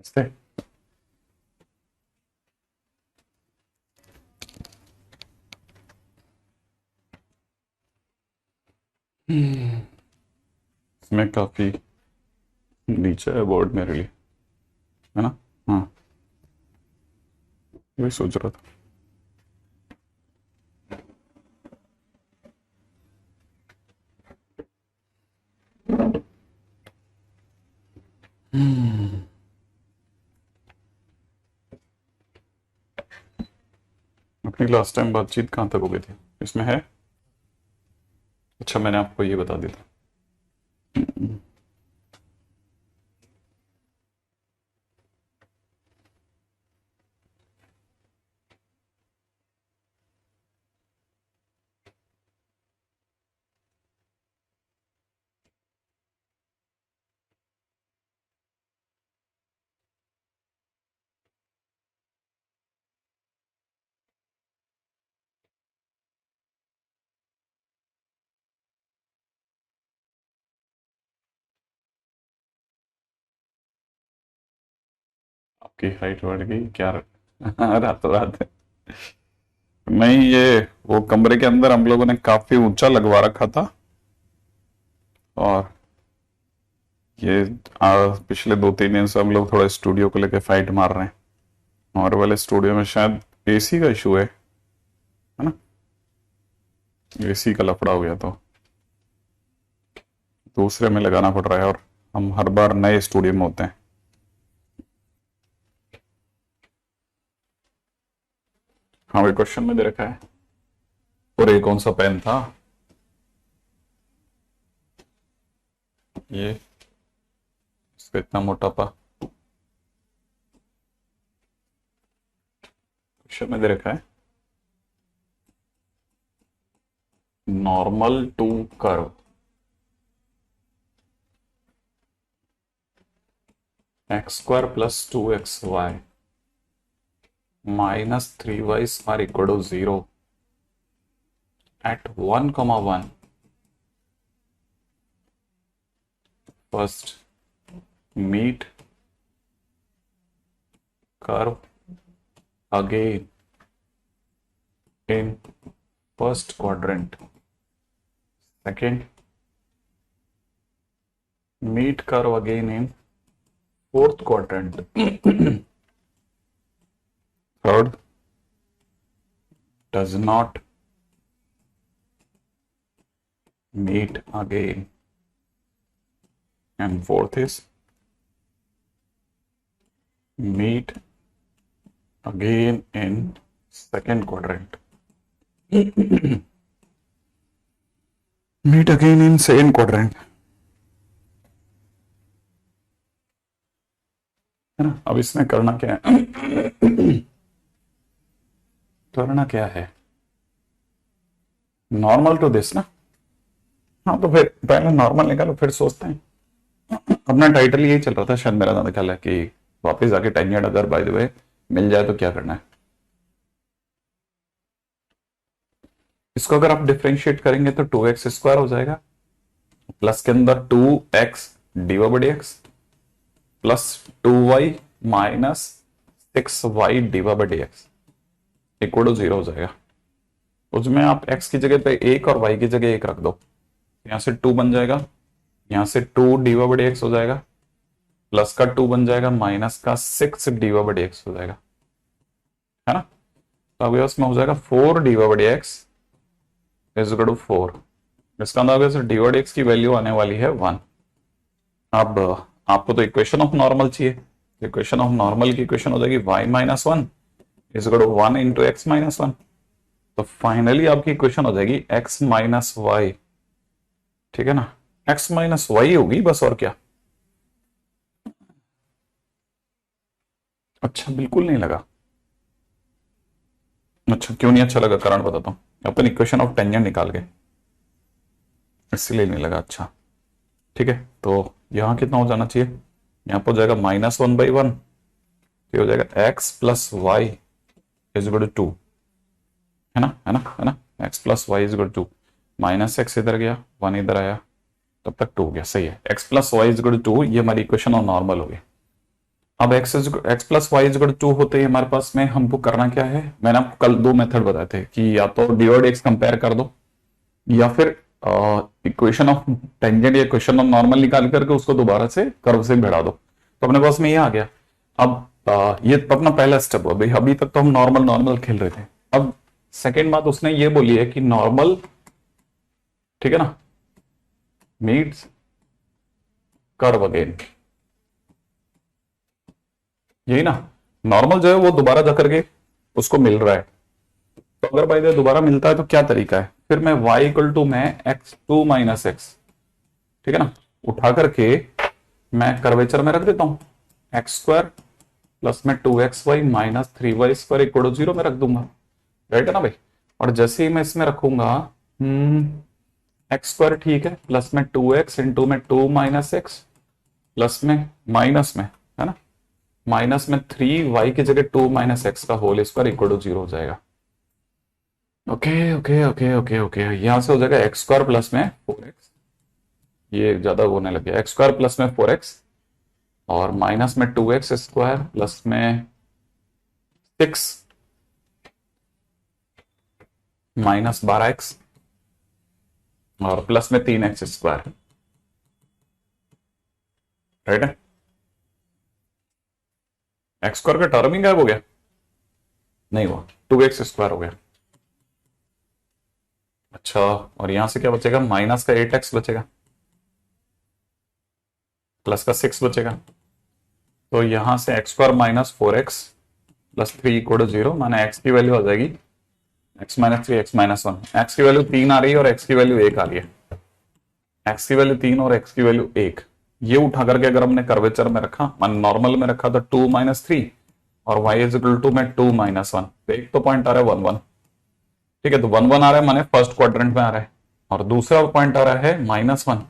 इससे इसमें काफी नीचे है बोर्ड मेरे लिए, है ना। हाँ, वही सोच रहा था। अपनी लास्ट टाइम बातचीत कहाँ तक हो गई थी, इसमें है? अच्छा, मैंने आपको ये बता दिया था। आपकी हाइट बढ़ गई क्या? रातों रात। नहीं, ये वो कमरे के अंदर हम लोगों ने काफी ऊंचा लगवा रखा था, और ये पिछले 2-3 दिन से हम लोग थोड़ा स्टूडियो को लेके फाइट मार रहे हैं। हमारे वाले स्टूडियो में शायद एसी का इशू है ना। एसी का लफड़ा हो गया तो दूसरे में लगाना पड़ रहा है, और हम हर बार नए स्टूडियो में होते हैं। हाँ भाई, क्वेश्चन में दे रखा है। और ये कौन सा पेन था? ये इसका इतना मोटापा। क्वेश्चन में दे रखा है normal to curve x² + 2xy - 3y are equal to 0 at 1, 1. First, meet curve again in first quadrant. Second, meet curve again in fourth quadrant. Third, does not meet again. And fourth is meet again in second quadrant. Meet again in second quadrant, है ना। अब इसमें करना क्या है? करना क्या है? नॉर्मल टू दिस ना। हाँ, तो फिर पहले नॉर्मल निकालो, फिर सोचते हैं। अपना टाइटल यही चल रहा था शायद, मेरा ज्यादा ख्याल है कि वापस जाके टेंजेंट अगर बाय द वे मिल जाए तो क्या करना है। इसको अगर आप डिफरेंशिएट करेंगे तो 2x² हो जाएगा, प्लस के अंदर 2x dy/dx plus 2y minus 6y dy/dx equal to 0 हो जाएगा। उसमें आप x की जगह पे 1 और y की जगह 1 रख दो, यहां से 2 बन जाएगा, यहां से 2 dy/dx हो जाएगा, प्लस का 2 बन जाएगा, माइनस का 6 dy/dx हो जाएगा, है ना। तो अब इसमें हो जाएगा 4 dy/dx इज इक्वल टू 4। इसका अंदर dy/dx की वैल्यू आने वाली है 1। अब आपको तो इक्वेशन ऑफ नॉर्मल चाहिए, इक्वेशन ऑफ नॉर्मल की इक्वेशन हो जाएगी y - 1 is equal to 1 × x - 1। तो फाइनली आपकी इक्वेशन हो जाएगी x - y, ठीक है ना। x - y होगी बस, और क्या। अच्छा, बिल्कुल नहीं लगा। अच्छा, क्यों नहीं अच्छा लगा? कारण बताता हूं। अपन इक्वेशन ऑफ टेंजेंट निकाल गए, इसलिए नहीं लगा। अच्छा, ठीक है। तो यहां कितना हो जाना चाहिए? यहां पर हो जाएगा -1/1, ये हो जाएगा x + y is equal to 2, है ना, है ना, है ना। x + y is equal to 2, -x इधर गया, 1 इधर आया, तब तक 2 हो गया। सही है, x + y is equal to 2, ये हमारी इक्वेशन ऑफ नॉर्मल हो गई। अब एक्स प्लस वाई इज 2 होते ही हमारे पास में हमको करना क्या है, मैंने आपको कल दो मेथड बताए थे कि या तो डी और एक्स कंपेयर कर दो या फिर इक्वेशन ऑफ टेंजेंट या इक्वेशन ऑफ नॉर्मल निकाल करके उसको दोबारा से कर्व से बढ़ा दो। तो अपने पास में ये आ गया। अब ये तो अपना पहला स्टेप हुआ भाई, अभी तक तो हम नॉर्मल नॉर्मल खेल रहे थे। अब सेकेंड बात उसने ये बोली है कि नॉर्मल, ठीक है ना, मीट्स कर्व अगेन, यही ना। नॉर्मल जो है वो दोबारा जाकर के उसको मिल रहा है। तो अगर भाई दोबारा मिलता है तो क्या तरीका है, फिर मैं y इक्वल टू मैं x2 माइनस एक्स, ठीक है ना, उठा करके मैं कर्वेचर में रख देता हूं एक्स स्क्वायर प्लस में 2xy minus 3y² equal to 0 में रख दूंगा, राइट है ना भाई। और जैसे ही मैं इसमें रखूंगा एक्स स्क्वायर, ठीक है, प्लस में 2x इंटू में 2 माइनस एक्स प्लस में माइनस में, है ना, माइनस में 3y की जगह 2 माइनस एक्स का होल स्क्वायर इक्वल टू 0 हो जाएगा। Okay okay okay okay okay, यहां से हो जाएगा एक्स स्क्वायर प्लस में 4x, ये ज्यादा होने लग गया, एक्स स्क्वायर प्लस में 4x और माइनस में 2x स्क्वायर प्लस में 6 माइनस 12x और प्लस में 3x स्क्वायर, राइट है। एक्स स्क्वायर का टर्म ही गायब हो गया, नहीं हुआ, 2x स्क्वायर हो गया। अच्छा, और यहां से क्या बचेगा, माइनस का 8x बचेगा प्लस का 6 बचेगा। तो यहां से x square minus 4x plus 3 equal to 0, माना एक्स की वैल्यू आ जाएगी x minus 3 x minus 1, x की वैल्यू 3 आ रही है और x की वैल्यू 1 आ रही है, एक्स की वैल्यू 3 और x की वैल्यू 1। ये उठा करके अगर हमने कर्वेचर में रखा, मान नॉर्मल में रखा तो 2 माइनस 3 और y इज इक्वल टू में 2 माइनस 1, तो एक तो पॉइंट आ रहा है 1 1, ठीक है, तो 1 1 आ रहा है, माने फर्स्ट क्वाड्रेंट में आ रहा है। और दूसरा पॉइंट आ रहा है -1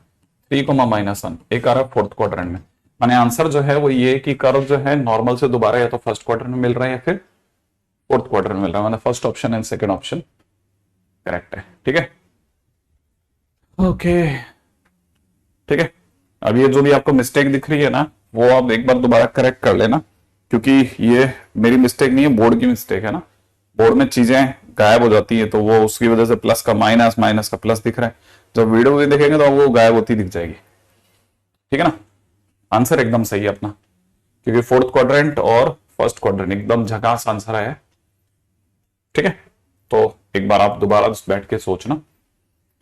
3 माइनस 1, एक आ रहा है फोर्थ क्वाड्रेंट में। माने आंसर जो है वो ये कि कर्व जो है नॉर्मल से दोबारा या तो फर्स्ट क्वाड्रेंट में मिल रहा है या फिर फोर्थ क्वाड्रेंट में मिल रहा है, माने first option and second option correct है, ठीक है। ओके, ठीक है। अब ये जो भी आपको मिस्टेक दिख रही है ना, वो आप एक बार दोबारा करेक्ट कर लेना, क्योंकि ये मेरी मिस्टेक नहीं है, बोर्ड की मिस्टेक है ना। बोर्ड में चीजें गायब हो जाती है तो वो उसकी वजह से प्लस का माइनस, माइनस का प्लस दिख रहा है। जब वीडियो में देखेंगे तो वो गायब होती दिख जाएगी, ठीक है ना। आंसर एकदम सही है अपना, क्योंकि फोर्थ क्वाड्रेंट और फर्स्ट क्वाड्रेंट एकदम झकास आंसर है, ठीक है। तो एक बार आप दोबारा बैठ के सोचना,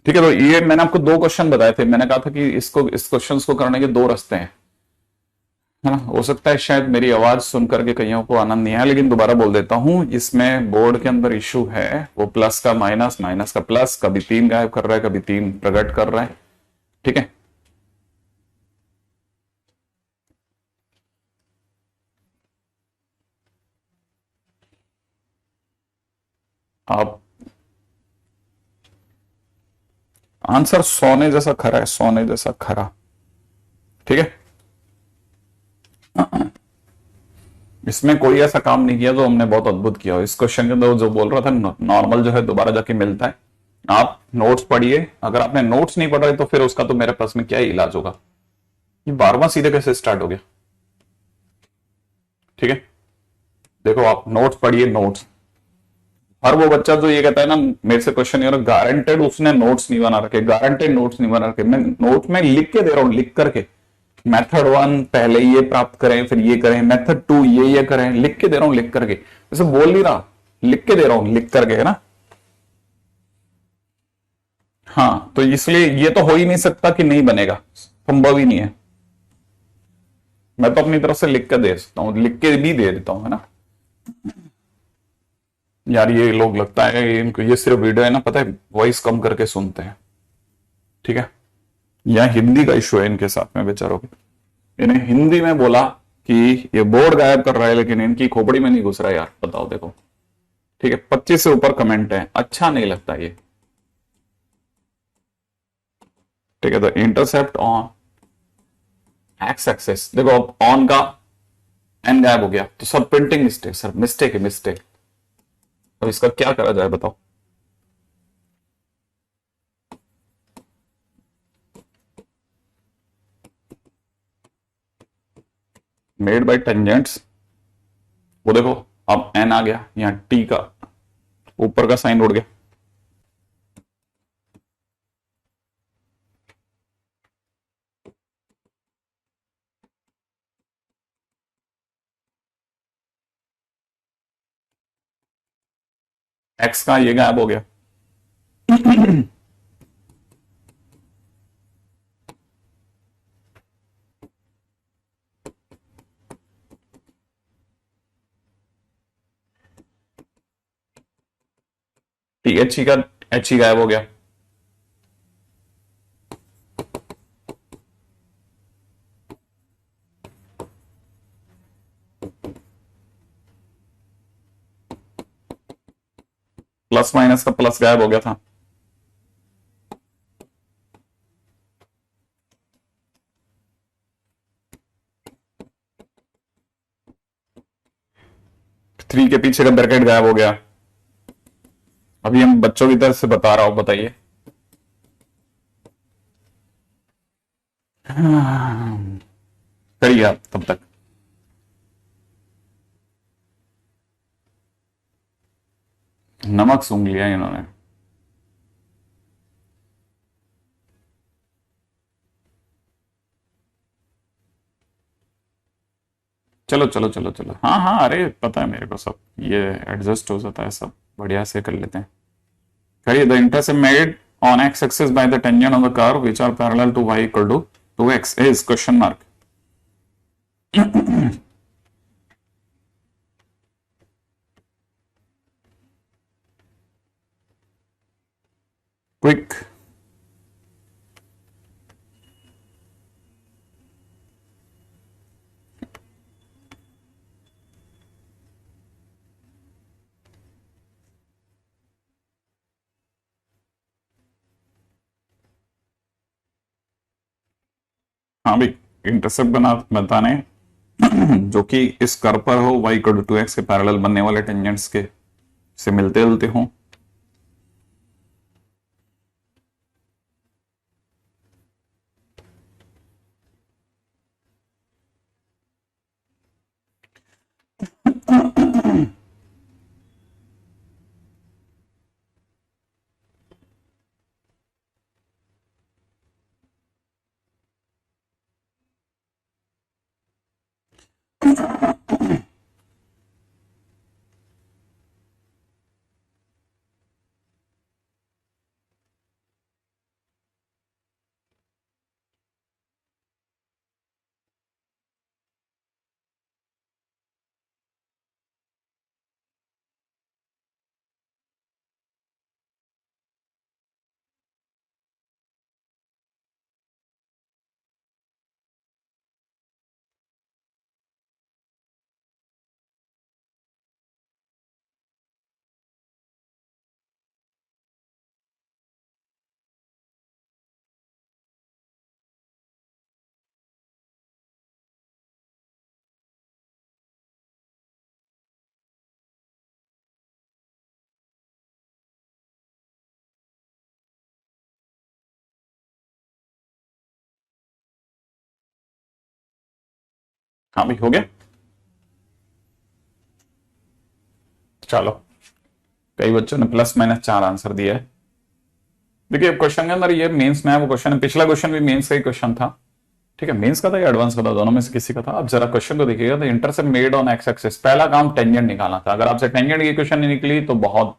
ठीक है। तो ये मैंने आपको दो क्वेश्चन बताए थे, मैंने कहा था कि इसको, इस क्वेश्चन को करने के दो रास्ते हैं, है ना। हो सकता है शायद मेरी आवाज सुन करके कईयों को आनंद नहीं आया, लेकिन दोबारा बोल देता हूं, इसमें बोर्ड के अंदर इशू है वो प्लस का माइनस, माइनस का प्लस, कभी 3 गायब कर रहा है, कभी 3 प्रकट कर रहा है, ठीक है। आप आंसर सोने जैसा खरा है, सोने जैसा खरा, ठीक है। इसमें कोई ऐसा काम नहीं किया जो हमने बहुत अद्भुत किया हो। इस क्वेश्चन के अंदर जो बोल रहा था नॉर्मल जो है दोबारा जाके मिलता है। आप नोट्स पढ़िए, अगर आपने नोट्स नहीं पढ़ रहे तो फिर उसका तो मेरे पास में क्या इलाज होगा। ये 12वां सीधे कैसे स्टार्ट हो गया, ठीक है। देखो आप नोट्स पढ़िए, नोट्स। हर वो बच्चा जो ये कहता है ना मेरे से क्वेश्चन, ये गारंटेड उसने नोट्स नहीं बना रखे, गारंटेड नोट्स नहीं बना रखे, मैं नोट में लिख के दे रहा हूं, लिख करके। मेथड 1 पहले ये प्राप्त करें, फिर ये करें, मेथड 2 ये करें, लिख के दे रहा हूं, लिख करके, जैसे बोल नहीं रहा, लिख के दे रहा हूं, लिख करके, है ना। हाँ, तो इसलिए ये तो हो ही नहीं सकता कि नहीं बनेगा, संभव ही नहीं है। मैं तो अपनी तरफ से लिख के दे सकता हूं, लिख के भी दे देता हूं, है ना। यार ये लोग लगता है इनको ये सिर्फ वीडियो है ना, पता है, वॉइस कम करके सुनते हैं, ठीक है। या हिंदी का इशू है इनके साथ में बेचारों के, इन्हें हिंदी में बोला कि ये बोर्ड गायब कर रहा है, लेकिन इनकी खोपड़ी में नहीं घुस रहा है यार, बताओ देखो, ठीक है। 25 से ऊपर कमेंट है, अच्छा नहीं लगता ये, ठीक है। तो इंटरसेप्ट ऑन एक्स एक्सेस, देखो अब ऑन का एन गायब हो गया, तो सब प्रिंटिंग मिस्टेक, सर मिस्टेक है, मिस्टेक। अब इसका क्या करा जाए बताओ। मेड बाय टेंजेंट्स, वो देखो अब एन आ गया, यहाँ टी का ऊपर का साइन उड़ गया, एक्स का ये गायब हो गया। टी एच ई का एच ई गायब हो गया, प्लस माइनस का प्लस गायब हो गया था, थ्री के पीछे का ब्रैकेट गायब हो गया। अभी हम बच्चों की तरफ से बता रहा हूं, बताइए। करिए आप तब तक। नमक सूंघ लिया इन्होंने। चलो चलो चलो चलो, हाँ हाँ, अरे पता है मेरे को सब, ये एडजस्ट हो जाता है सब, बढ़िया से कर लेते हैं। करिए। The intercept made on x axis by the tangent on the curve which are parallel to y equal to 2x is question mark. Quick. हाँ भाई, इंटरसेप्ट बताने जो कि इस कर्व पर हो, y इक्वल टू 2x के पैरेलल बनने वाले टेंजेंट्स के से मिलते जुलते हों। हाँ भाई, हो गया। चलो, कई बच्चों ने प्लस माइनस 4 आंसर दिया है। देखिए क्वेश्चन के अंदर ये मेंस में है, वो क्वेश्चन, पिछला क्वेश्चन भी मेंस का ही क्वेश्चन था, ठीक है, मेंस का था या एडवांस का था, दोनों में से किसी का था। अब जरा क्वेश्चन को देखिएगा। तो intercept made on x axis, पहला काम टेंजेंट निकालना था। अगर आपसे टेंजेंट की क्वेश्चन नहीं निकली तो बहुत,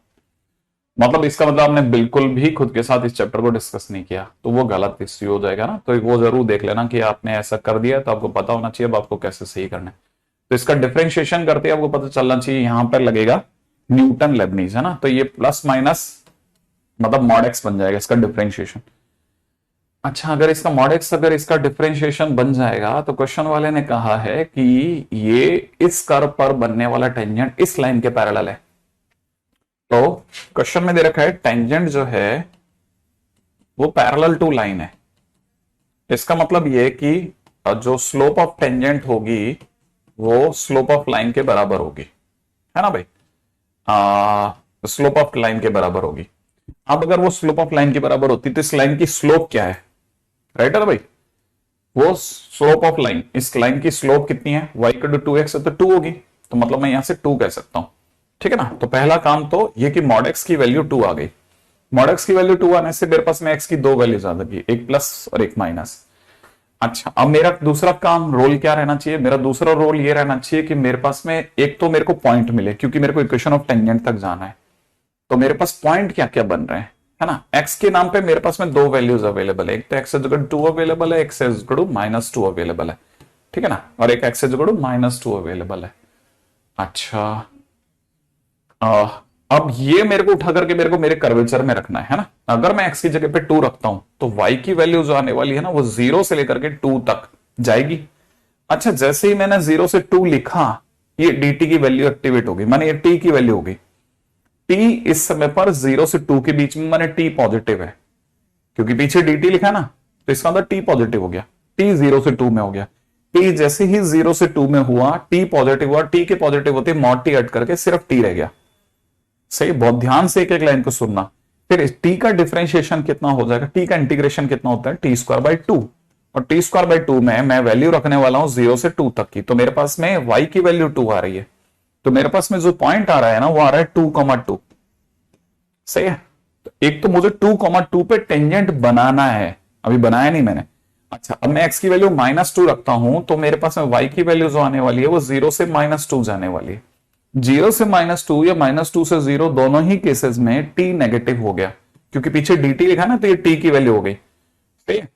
मतलब इसका मतलब आपने बिल्कुल भी खुद के साथ इस चैप्टर को डिस्कस नहीं किया, तो वो गलत इश्यू हो जाएगा ना। तो वो जरूर देख लेना कि आपने ऐसा कर दिया, तो आपको पता होना चाहिए अब आपको कैसे सही करना है। तो इसका डिफरेंशिएशन करते आपको पता चलना चाहिए, यहां पर लगेगा न्यूटन लेबनीज, है ना। तो ये प्लस माइनस मतलब मॉड एक्स बन जाएगा इसका डिफरेंशिएशन। अच्छा, अगर इसका मॉड एक्स, अगर इसका डिफरेंशिएशन बन जाएगा, तो क्वेश्चन वाले ने कहा है कि ये इस कर्व पर बनने वाला टेंजेंट इस लाइन के पैरेलल है। तो क्वेश्चन में दे रखा है टेंजेंट जो है वो पैरेलल टू लाइन है। इसका मतलब ये कि जो स्लोप ऑफ टेंजेंट होगी वो स्लोप ऑफ लाइन के बराबर होगी, है ना भाई। स्लोप ऑफ लाइन के बराबर होगी। अब अगर वो स्लोप ऑफ लाइन के बराबर होती तो इस लाइन की स्लोप क्या है, राइट है ना भाई। वो स्लोप ऑफ लाइन, इस लाइन की स्लोप कितनी है, y इक्वल टू 2x है तो 2 होगी, तो मतलब मैं यहां से 2 कह सकता हूं। ठीक है ना। तो पहला काम तो ये कि मॉड x की वैल्यू 2 आ गई। मॉड x की वैल्यू 2 आने से मेरे पास में x की दो वैल्यूज आ गई, एक प्लस और एक माइनस। अच्छा, अब मेरा दूसरा काम रोल क्या रहना चाहिए, मेरा दूसरा रोल ये रहना चाहिए कि मेरे पास में एक तो मेरे को पॉइंट मिले, क्योंकि मेरे को इक्वेशन ऑफ टेंजेंट तक जाना है। तो मेरे पास पॉइंट क्या क्या बन रहे हैं, है ना। x के नाम पे मेरे पास में दो वैल्यूज अवेलेबल है, एक तो x इक्वल टू 2 अवेलेबल है, x इक्वल टू -2 अवेलेबल है। ठीक है ना। और एक x इक्वल टू -2 अवेलेबल है। अच्छा, आ, अब ये मेरे को उठा करके मेरे को मेरे कर्वेचर में रखना है ना। अगर मैं x की जगह पे 2 रखता हूं तो y की वैल्यू जो आने वाली है ना वो 0 से लेकर के 2 तक जाएगी। अच्छा, जैसे ही मैंने 0 से 2 लिखा, ये dt की वैल्यू एक्टिवेट होगी, माने ये t की वैल्यू होगी। t इस समय पर 0 से 2 के बीच में, माने t पॉजिटिव है, क्योंकि पीछे dt लिखा है ना, तो इसका मतलब t पॉजिटिव हो गया। t 0 से 2 में हो गया। t जैसे ही 0 से 2 में हुआ, t पॉजिटिव हुआ, t के पॉजिटिव होते मॉड t हट करके सिर्फ t रह गया। सही, बहुत ध्यान से एक एक लाइन को सुनना। फिर t का डिफरेंशिएशन कितना हो जाएगा, t का इंटीग्रेशन कितना होता है, टी स्क्वायर बाई 2, और टी स्क्वायर बाई 2 में मैं वैल्यू रखने वाला हूं 0 से 2 तक की, तो मेरे पास में y की वैल्यू 2 आ रही है। तो मेरे पास में जो पॉइंट आ रहा है ना वो आ रहा है 2,2। सही है। तो एक तो मुझे 2,2 पे टेंजेंट बनाना है, अभी बनाया नहीं मैंने। अच्छा, अब मैं x की वैल्यू -2 रखता हूं तो मेरे पास में y की वैल्यू जो आने वाली है वो 0 से -2 जाने वाली है। 0 से -2 या -2 से 0 दोनों ही केसेस में t नेगेटिव हो गया, क्योंकि पीछे dt लिखा ना, तो ये t की वैल्यू हो गई। ठीक है।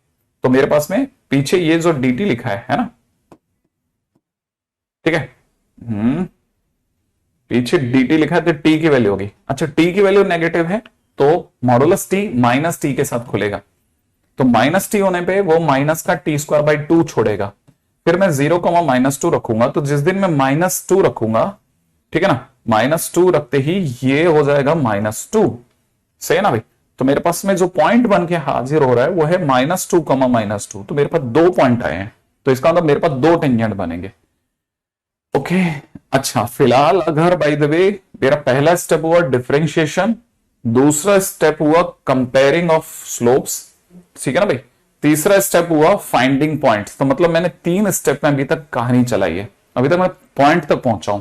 तो मेरे पास में पीछे ये जो dt लिखा है ना, ठीक है, पीछे dt लिखा है तो t की वैल्यू होगी। अच्छा, t की वैल्यू नेगेटिव है तो मॉडुलस t माइनस t के साथ खुलेगा, तो माइनस टी होने पे वो माइनस का टी स्क्वायर बाई 2 छोड़ेगा। फिर मैं 0,-2 रखूंगा, तो जिस दिन मैं -2 रखूंगा, ठीक है ना, -2 रखते ही ये हो जाएगा -2। सही है ना भाई। तो मेरे पास में जो पॉइंट बन के हाजिर हो रहा है वो है -2, तो मेरे पास दो पॉइंट आए हैं, तो इसका मतलब मेरे पास दो टेंजेंट बनेंगे। ओके। अच्छा, फिलहाल अगर बाय द वे मेरा पहला स्टेप हुआ डिफरेंशिएशन, दूसरा स्टेप हुआ कंपेयरिंग ऑफ स्लोप्स, ठीक है ना भाई, तीसरा स्टेप हुआ फाइंडिंग पॉइंट्स, तो मतलब मैंने 3 स्टेप में अभी तक कहानी चलाई है, अभी तक मैं पॉइंट तक पहुंचा हूं।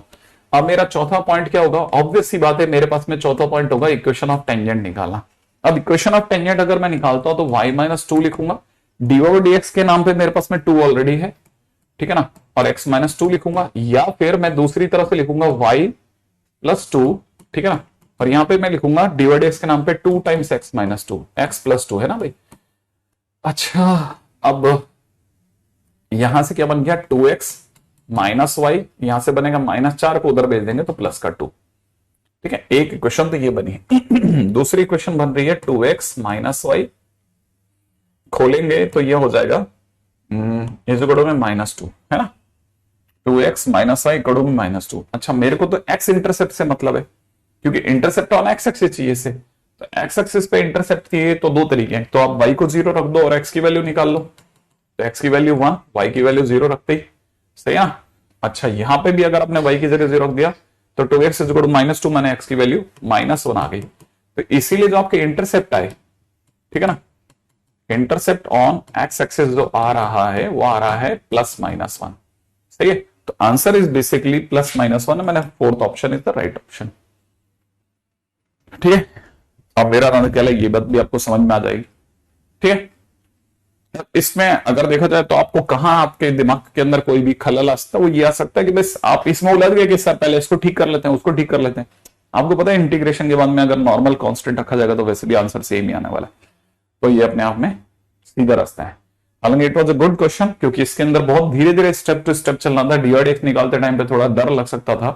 अब मेरा चौथा पॉइंट क्या होगा, ऑब्वियस सी बात है मेरे पास में चौथा पॉइंट होगा इक्वेशन ऑफ टेंजेंट निकालना। अब इक्वेशन ऑफ टेंजेंट अगर मैं निकालता हूं तो y-2 लिखूंगा, dy/dx के नाम पे मेरे पास में 2 ऑलरेडी है, ठीक है ना, और x-2 लिखूंगा, या फिर मैं दूसरी तरफ से लिखूंगा y+2, ठीक है ना, और यहां पे मैं लिखूंगा dy/dx के नाम पे 2 टाइम्स x-2, x+2 है ना भाई। अच्छा, अब यहां से क्या बन गया 2x माइनस वाई, यहां से बनेगा -4 को उधर भेज देंगे तो प्लस का 2। ठीक है, एक इक्वेशन तो ये बनी दूसरी इक्वेशन बन रही है 2x माइनस वाई, खोलेंगे तो ये हो जाएगा इस कड़ों में -2, है ना, 2x माइनस वाई कड़ों में -2। अच्छा, मेरे को तो x इंटरसेप्ट से मतलब है, क्योंकि इंटरसेप्ट ऑन x एक्सिस चाहिए से, तो x एक्सिस पे इंटरसेप्ट चाहिए तो दो तरीके हैं, तो आप y को 0 रख दो और x की वैल्यू निकाल लो, तो x की वैल्यू 1, y की वैल्यू 0 रखते ही। सही है। अच्छा, यहां पे भी अगर आपने y की जगह 0 रख दिया तो 2x इज इक्वल टू -2, माने x की वैल्यू -1 आ गई। तो इसीलिए जो आपके इंटरसेप्ट आए, ठीक है ना, इंटरसेप्ट ऑन x एक्सिस जो आ रहा है वो आ रहा है +-1। सही है। तो आंसर इज बेसिकली +-1, मैंने fourth option is the right option. ठीक है। अब मेरा नाम क्या है, ये बात भी आपको समझ में आ जाएगी। ठीक है। इसमें अगर देखा जाए तो आपको कहां आपके दिमाग के अंदर कोई भी खलल आ सकता है, वो ये आ सकता है कि बस आप इसमें उलझ गए कि सर पहले इसको ठीक कर लेते हैं, उसको ठीक कर लेते हैं। आपको पता है इंटीग्रेशन के बाद में अगर नॉर्मल कांस्टेंट रखा जाएगा तो वैसे भी आंसर सेम ही आने वाला है, तो ये अपने आप में सीधा रास्ता है। हालांकि it was a good question, क्योंकि इसके अंदर बहुत धीरे धीरे स्टेप टू स्टेप चलना था। dy/dx निकालते टाइम पे थोड़ा डर लग सकता था,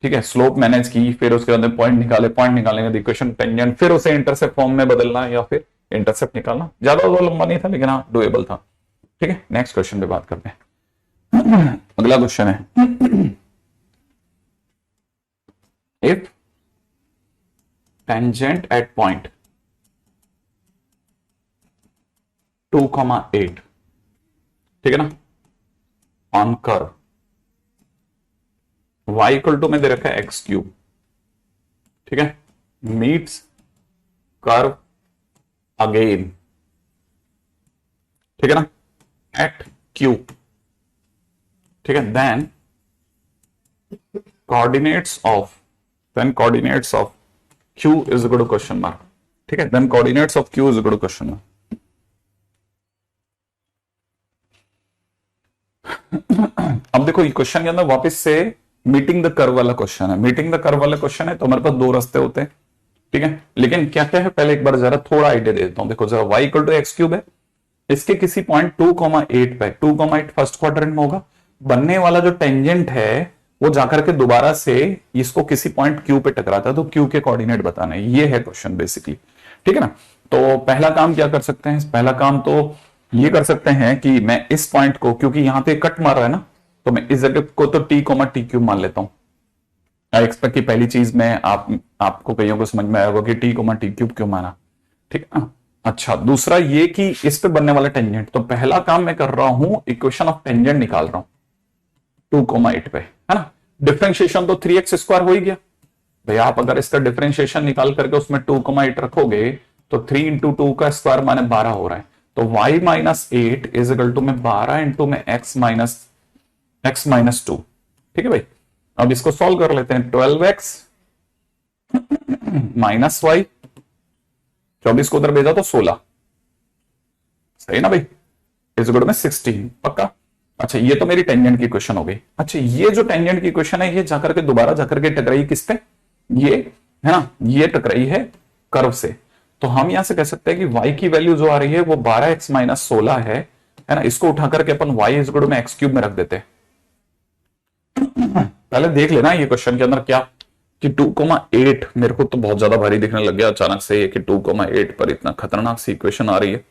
ठीक है, स्लोप मैनेज की, फिर उसके बाद पॉइंट निकाले, पॉइंट निकालेंगे इक्वेशन टेंजेंट, फिर उसे इंटरसेप्ट फॉर्म में बदलना या फिर इंटरसेप्ट निकालना, ज्यादा वो लंबा नहीं था लेकिन हाँ डुएबल था। ठीक है, नेक्स्ट क्वेश्चन पे बात करते हैं। अगला क्वेश्चन है इफ टेंजेंट एट पॉइंट 2,8, ठीक है ना, on curve y equal to में दे रखा है x3, ठीक है, मीट्स कर्व अगेन, ठीक है ना, एट क्यू, ठीक है, then coordinates of Q is equal to question mark, ठीक है, then coordinates of Q is equal to question mark. अब देखो ये क्वेश्चन के अंदर वापस से मीटिंग द कर्व वाला क्वेश्चन है, मीटिंग द कर्व वाला क्वेश्चन है, तो हमारे पास दो रास्ते होते हैं, ठीक है, लेकिन क्या क्या है पहले एक बार जरा थोड़ा आइडिया दे देता हूं। देखो जरा y equal to x cube है, इसके किसी पॉइंट 2,8 पे, 2,8 फर्स्ट क्वाड्रेंट में होगा, बनने वाला जो टेंजेंट है वो जाकर के दोबारा से इसको किसी पॉइंट क्यू पे टकराता है, तो क्यू के कोऑर्डिनेट बताना है, ये है क्वेश्चन बेसिकली, ठीक है ना। तो पहला काम क्या कर सकते हैं, पहला काम तो ये कर सकते हैं कि मैं इस पॉइंट को, क्योंकि यहां पे कट मार रहा है ना, तो मैं इस जगह को तो टी क्यूब मान लेता हूं। आई एक्सपेक्ट की पहली चीज में आपको कईयों को समझ में आया होगा कि टी क्यूब क्यों माना, ठीक है ना। अच्छा, दूसरा ये कि इस पे बनने वाला टेंजेंट, तो पहला काम मैं कर रहा हूं इक्वेशन ऑफ टेंजेंट निकाल रहा हूं 2,8 पे, है ना। डिफरेंशिएशन तो 3x² हो ही गया भाई, आप अगर इसका डिफरेंशिएशन निकाल करके उसमें 2,8 रखोगे तो 3 इंटू 2 का स्क्वायर माने 12 हो रहा है, तो y minus 8 is equal to में 12 इंटू में x माइनस 2, ठीक है भाई। अब इसको सॉल्व कर लेते हैं, 12x माइनस वाई, 24 को उधर भेजा तो 16, सही ना भाई, इज इक्वल टू में 16 पक्का। अच्छा, ये तो मेरी टेंजेंट की क्वेश्चन हो गई। अच्छा, ये जो टेंजेंट की क्वेश्चन है ये जाकर के दोबारा जाकर के टकराई किस पे, ये है ना, ये टकराई है कर्व से, तो हम यहां से कह सकते हैं कि y की वैल्यू जो आ रही है वो 12x माइनस 16 है ना, इसको उठा करके अपन y इज इक्वल टू में एक्स क्यूब में रख देते हैं। पहले देख लेना ये क्वेश्चन के अंदर क्या कि 2,8, मेरे को तो बहुत ज्यादा भारी दिखने लग गया अचानक से ये कि 2,8 पर इतना खतरनाक सी इक्वेशन आ रही है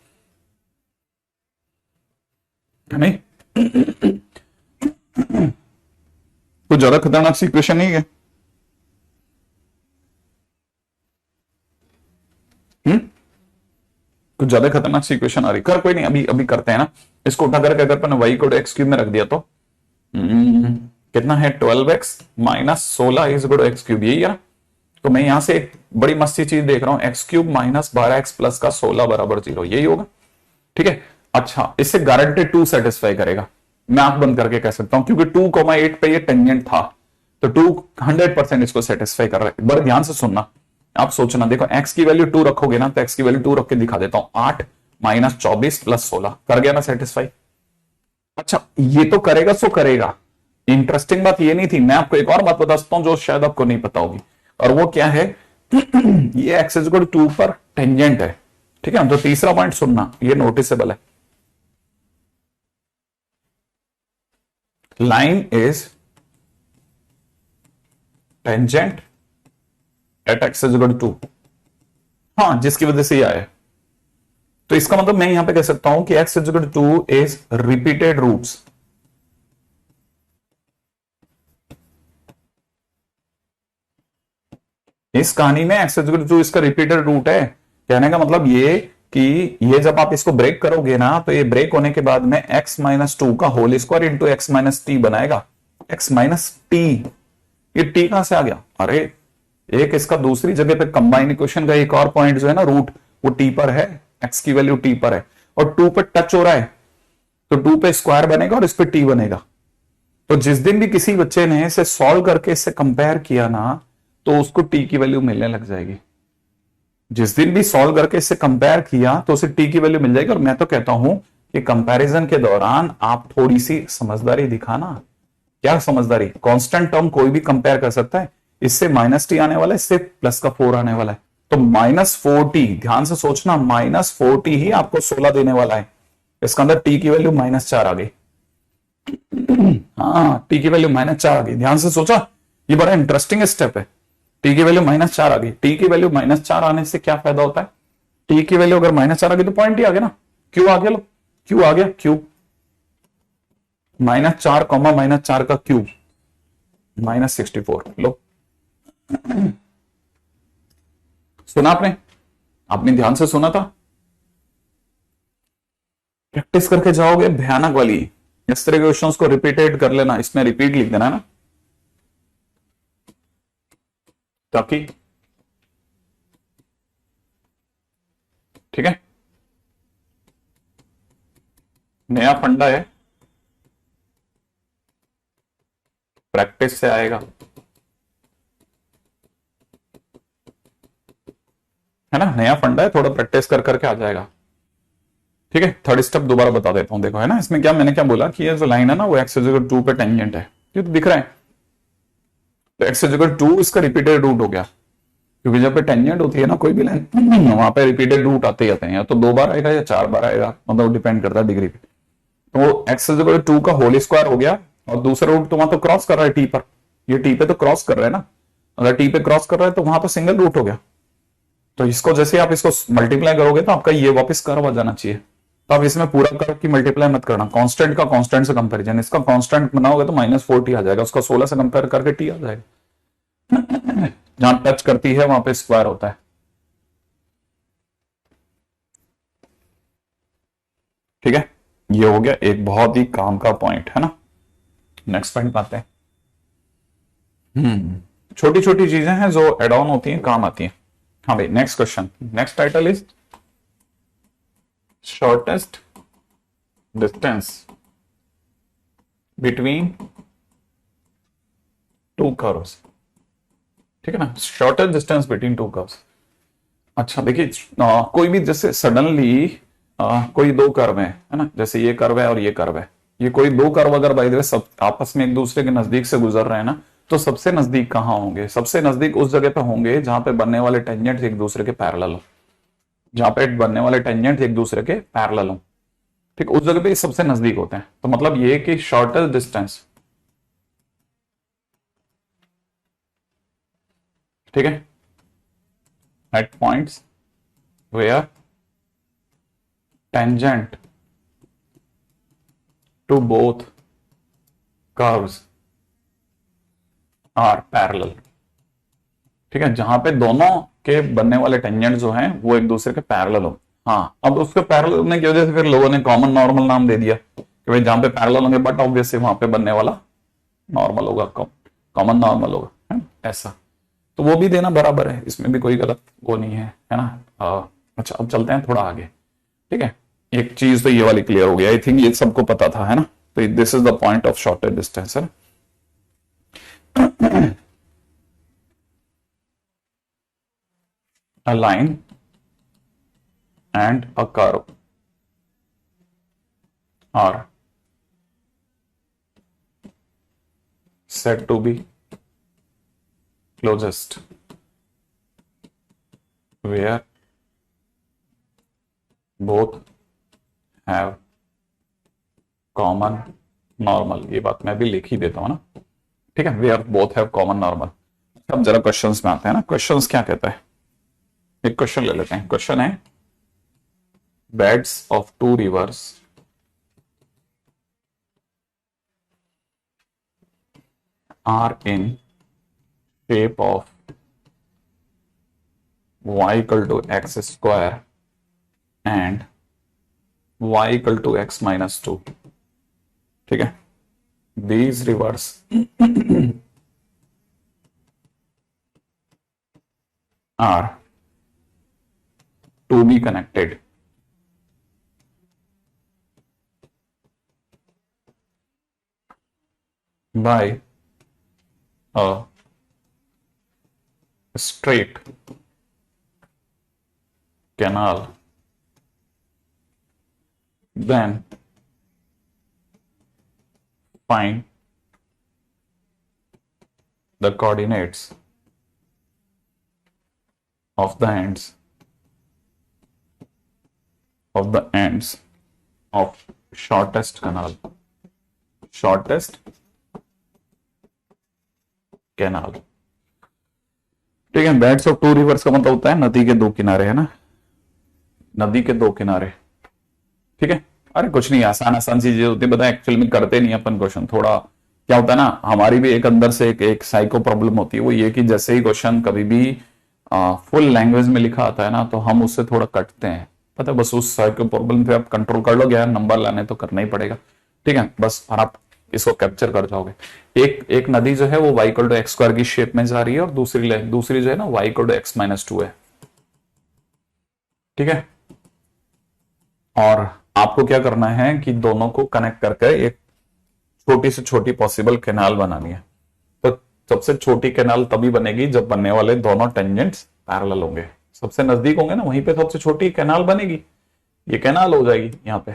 नहीं। कुछ ज्यादा खतरनाक सी इक्वेशन नहीं है, कुछ ज्यादा खतरनाक सी इक्वेशन आ रही, कर कोई नहीं, अभी अभी करते हैं ना। इसको उठा करके अगर अपन y को एक्स क्यूब में रख दिया तो कितना है, 12x minus 16 is equal to x cube, यही है ना। तो मैं यहां से एक बड़ी मस्ती चीज देख रहा हूं, x cube minus 12x plus का 16 बराबर 0, यही होगा, ठीक है। अच्छा, इससे गारंटेड 2 सेटिस्फाई करेगा, मैं आंख बंद करके कह सकता हूं, क्योंकि 2,8 पे ये टेंजेंट था, तो 2 100% इसको सेटिस्फाई कर रहा है। बड़े ध्यान से सुनना, आप सोचना, देखो x की वैल्यू 2 रखोगे ना, तो x की वैल्यू 2 रख के दिखा देता हूं, 8 माइनस 24 प्लस 16 कर गया ना सेटिस्फाई। अच्छा, ये तो करेगा सो करेगा। इंटरेस्टिंग बात ये नहीं थी, मैं आपको एक और बात बता सकता हूं जो शायद आपको नहीं पता होगी, और वो क्या है ये x इक्वल टू 2 पर टेंजेंट है, ठीक है। तो तीसरा पॉइंट सुनना, ये नोटिसेबल है, line is tangent at x equal to 2, हाँ, जिसकी वजह से ये आया। तो इसका मतलब मैं यहां पे कह सकता हूं कि x equal to 2 is repeated roots, इस कहानी में x इक्वल टू 2 इसका रिपीटेड रूट है। कहने का मतलब ये कि ये जब आप इसको ब्रेक करोगे ना, तो ये ब्रेक होने के बाद में x माइनस 2 का whole square into x minus t बनाएगा, x माइनस टी, ये t कहां से आ गया, अरे एक इसका दूसरी जगह पे कंबाइन इक्वेशन का एक और पॉइंट जो है ना रूट, वो टी पर है, x की वैल्यू टी पर है, और 2 पर टच हो रहा है, तो 2 पे स्क्वायर बनेगा और इस पे टी बनेगा। तो जिस दिन भी किसी बच्चे ने इसे सॉल्व करके इससे कंपेयर किया ना, तो उसको टी की वैल्यू मिलने लग जाएगी। जिस दिन भी सॉल्व करके इससे कंपेयर किया तो उसे टी की वैल्यू मिल जाएगी। और मैं तो कहता हूं कि कंपैरिजन के दौरान आप थोड़ी सी समझदारी दिखाना। क्या समझदारी, कांस्टेंट टर्म कोई भी कंपेयर कर सकता है, इससे माइनस टी आने वाला है, इससे प्लस का 4 आने वाला है, तो -4t, ध्यान से सोचना, -4t ही आपको 16 देने वाला है। इसका अंदर टी की वैल्यू -4 आ गई, हाँ, टी की वैल्यू -4 आ गई, ध्यान से सोचा, ये बड़ा इंटरेस्टिंग स्टेप है। टी की वैल्यू -4 आ गई, टी की वैल्यू -4 आने से क्या फायदा होता है, टी की वैल्यू अगर -4 आ गई तो पॉइंट ही आ गया ना, क्यू आ गया, लो क्यू आ गया, क्यू -4 कॉमा -4 का क्यूब -64, लो सुना आपने, आपने ध्यान से सुना था, प्रैक्टिस करके जाओगे भयानक वाली, इस तरह के क्वेश्चंस को रिपीटेड कर लेना, इसमें रिपीट लिख देना है ना, ताकि ठीक है। नया फंडा है, प्रैक्टिस से आएगा, है ना, नया फंडा है, थोड़ा प्रैक्टिस कर करके आ जाएगा। ठीक है, थर्ड स्टेप दोबारा बता देता हूं, देखो है ना, इसमें क्या मैंने क्या बोला कि ये जो लाइन है ना वो एक्स इक्वल 2 पे टेंजेंट है, ये तो दिख रहा है, तो एक्स इक्वल 2 इसका रिपीटेड रूट हो गया, क्योंकि जब पे टेंजेंट होती है ना कोई भी लाइन वहां पे रिपीटेड रूट आते ही आते हैं, या तो 2 बार आएगा या 4 बार आएगा, मतलब डिपेंड करता है डिग्री पे। तो एक्स इक्वल 2 का होल स्क्वायर हो गया, और दूसरा रूट तो वहां तो क्रॉस कर रहा है टी पर, ये टी पे तो क्रॉस कर रहा है ना, अगर टी पे क्रॉस कर रहा है तो वहां तो सिंगल रूट हो गया, तो इसको जैसे आप इसको मल्टीप्लाई करोगे तो आपका ये वापस कर्व आ जाना चाहिए। तो आप इसमें पूरा कर्व की मल्टीप्लाई मत करना, कांस्टेंट का कांस्टेंट से कंपैरिजन, इसका कांस्टेंट बनाओगे तो -4t आ जाएगा, उसका 16 से कंपेयर करके t आ जाएगा, जहां टच करती है वहां पे स्क्वायर होता है। ठीक है, ये हो गया एक बहुत ही काम का पॉइंट, है ना। नेक्स्ट पॉइंट पाते हैं। छोटी छोटी चीजें हैं जो एड ऑन होती हैं, काम आती हैं। हाँ भाई, next question, next title is shortest distance between two curves. ठीक है ना, shortest distance between two curves. अच्छा देखिए, कोई भी जैसे सडनली कोई दो कर्व है ना, जैसे ये कर्व है और ये कर्व है, ये कोई दो कर्व अगर बाय द वे सब आपस में एक दूसरे के नजदीक से गुजर रहे हैं ना, तो सबसे नजदीक कहाँ होंगे, सबसे नजदीक उस जगह पे होंगे जहां पे बनने वाले टेंजेंट एक दूसरे के पैरेलल हो, जहां पे बनने वाले टेंजेंट एक दूसरे के पैरेलल हो, ठीक, उस जगह पे सबसे नजदीक होते हैं। तो मतलब ये कि शॉर्टेस्ट डिस्टेंस, ठीक है, at points where tangent to both curves are parallel. ठीक है, जहां पे दोनों के बनने वाले टेंजेंट जो हैं वो एक दूसरे के पैरेलल हो। हाँ, अब उसके पैरेलल होने की वजह से फिर लोगों ने कॉमन नॉर्मल नाम दे दिया कि भाई जहां पे पैरेलल होंगे, बट ऑब्वियसली वहां पे बनने वाला नॉर्मल होगा, कॉमन नॉर्मल होगा, है ऐसा। तो वो भी देना बराबर है, इसमें भी कोई गलत वो नहीं है ना। अच्छा, अब चलते हैं थोड़ा आगे। ठीक है, एक चीज तो ये वाली क्लियर हो गया, आई थिंक ये सबको पता था, है ना। तो this is the point of shortest distance, है ना। A line and a curve are said to be closest where both have common normal। ये बात मैं भी लिख ही देता हूं ना, ठीक है, where both have common normal। अब जरा क्वेश्चंस में आते हैं ना, क्वेश्चंस क्या कहता है। एक क्वेश्चन ले लेते हैं, क्वेश्चन है beds of two rivers are in shape of y equal to x square and y equal to x minus 2। ठीक है, these rivers are to be connected by a straight canal, then find the coordinates of the ends of shortest canal। ठीक है, beds of two reverse का मतलब होता है नदी के दो किनारे, है ना, नदी के दो किनारे। ठीक है, अरे कुछ नहीं, आसान आसान चीजें होती है, बताए एक्चुअल में करते नहीं अपन क्वेश्चन। थोड़ा क्या होता है ना, हमारी भी एक अंदर से एक साइको प्रॉब्लम होती है, वो ये कि जैसे ही क्वेश्चन कभी भी फुल लैंग्वेज में लिखा आता है ना, तो हम उससे थोड़ा कटते हैं, पता है, बस उस साइको प्रॉब्लम पे आप कंट्रोल कर लोगे यार, नंबर लाने तो करना ही पड़ेगा। ठीक है, बस, और आप इसको कैप्चर कर जाओगे। एक नदी जो है वो y equal to x square की शेप में जा रही है, और दूसरी जो है ना y इक्वल टू x-2 है। ठीक है, और आपको क्या करना है कि दोनों को कनेक्ट करके एक छोटी से छोटी पॉसिबल कैनाल बनानी है। तो सबसे छोटी कैनाल तभी बनेगी जब बनने वाले दोनों टेंजेंट्स पैरेलल होंगे, सबसे नजदीक होंगे ना, वहीं पे सबसे छोटी कैनाल बनेगी। ये कैनाल हो जाएगी यहां पे,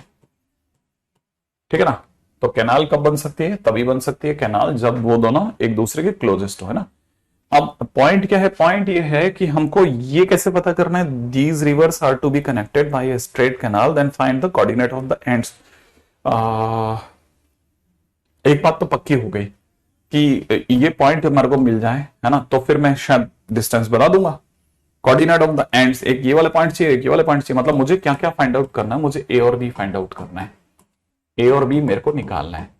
ठीक है ना। तो कैनाल कब बन सकती है? तभी बन सकती है कैनाल जब वो दोनों एक दूसरे के क्लोजेस्ट हो, है ना। अब पॉइंट क्या है? पॉइंट ये है कि हमको ये कैसे पता करना है, these rivers are to be connected by a straight canal, then find the coordinate of the ends. एक बात तो पक्की हो गई कि ये पॉइंट हमारे को मिल जाए, है ना, तो फिर मैं शायद डिस्टेंस बता दूंगा। कोऑर्डिनेट ऑफ द एंड्स, एक ये वाले पॉइंट चाहिए, एक ये वाले पॉइंट चाहिए, मतलब मुझे क्या क्या फाइंड आउट करना है, मुझे ए और बी फाइंड आउट करना है, ए और बी मेरे को निकालना है।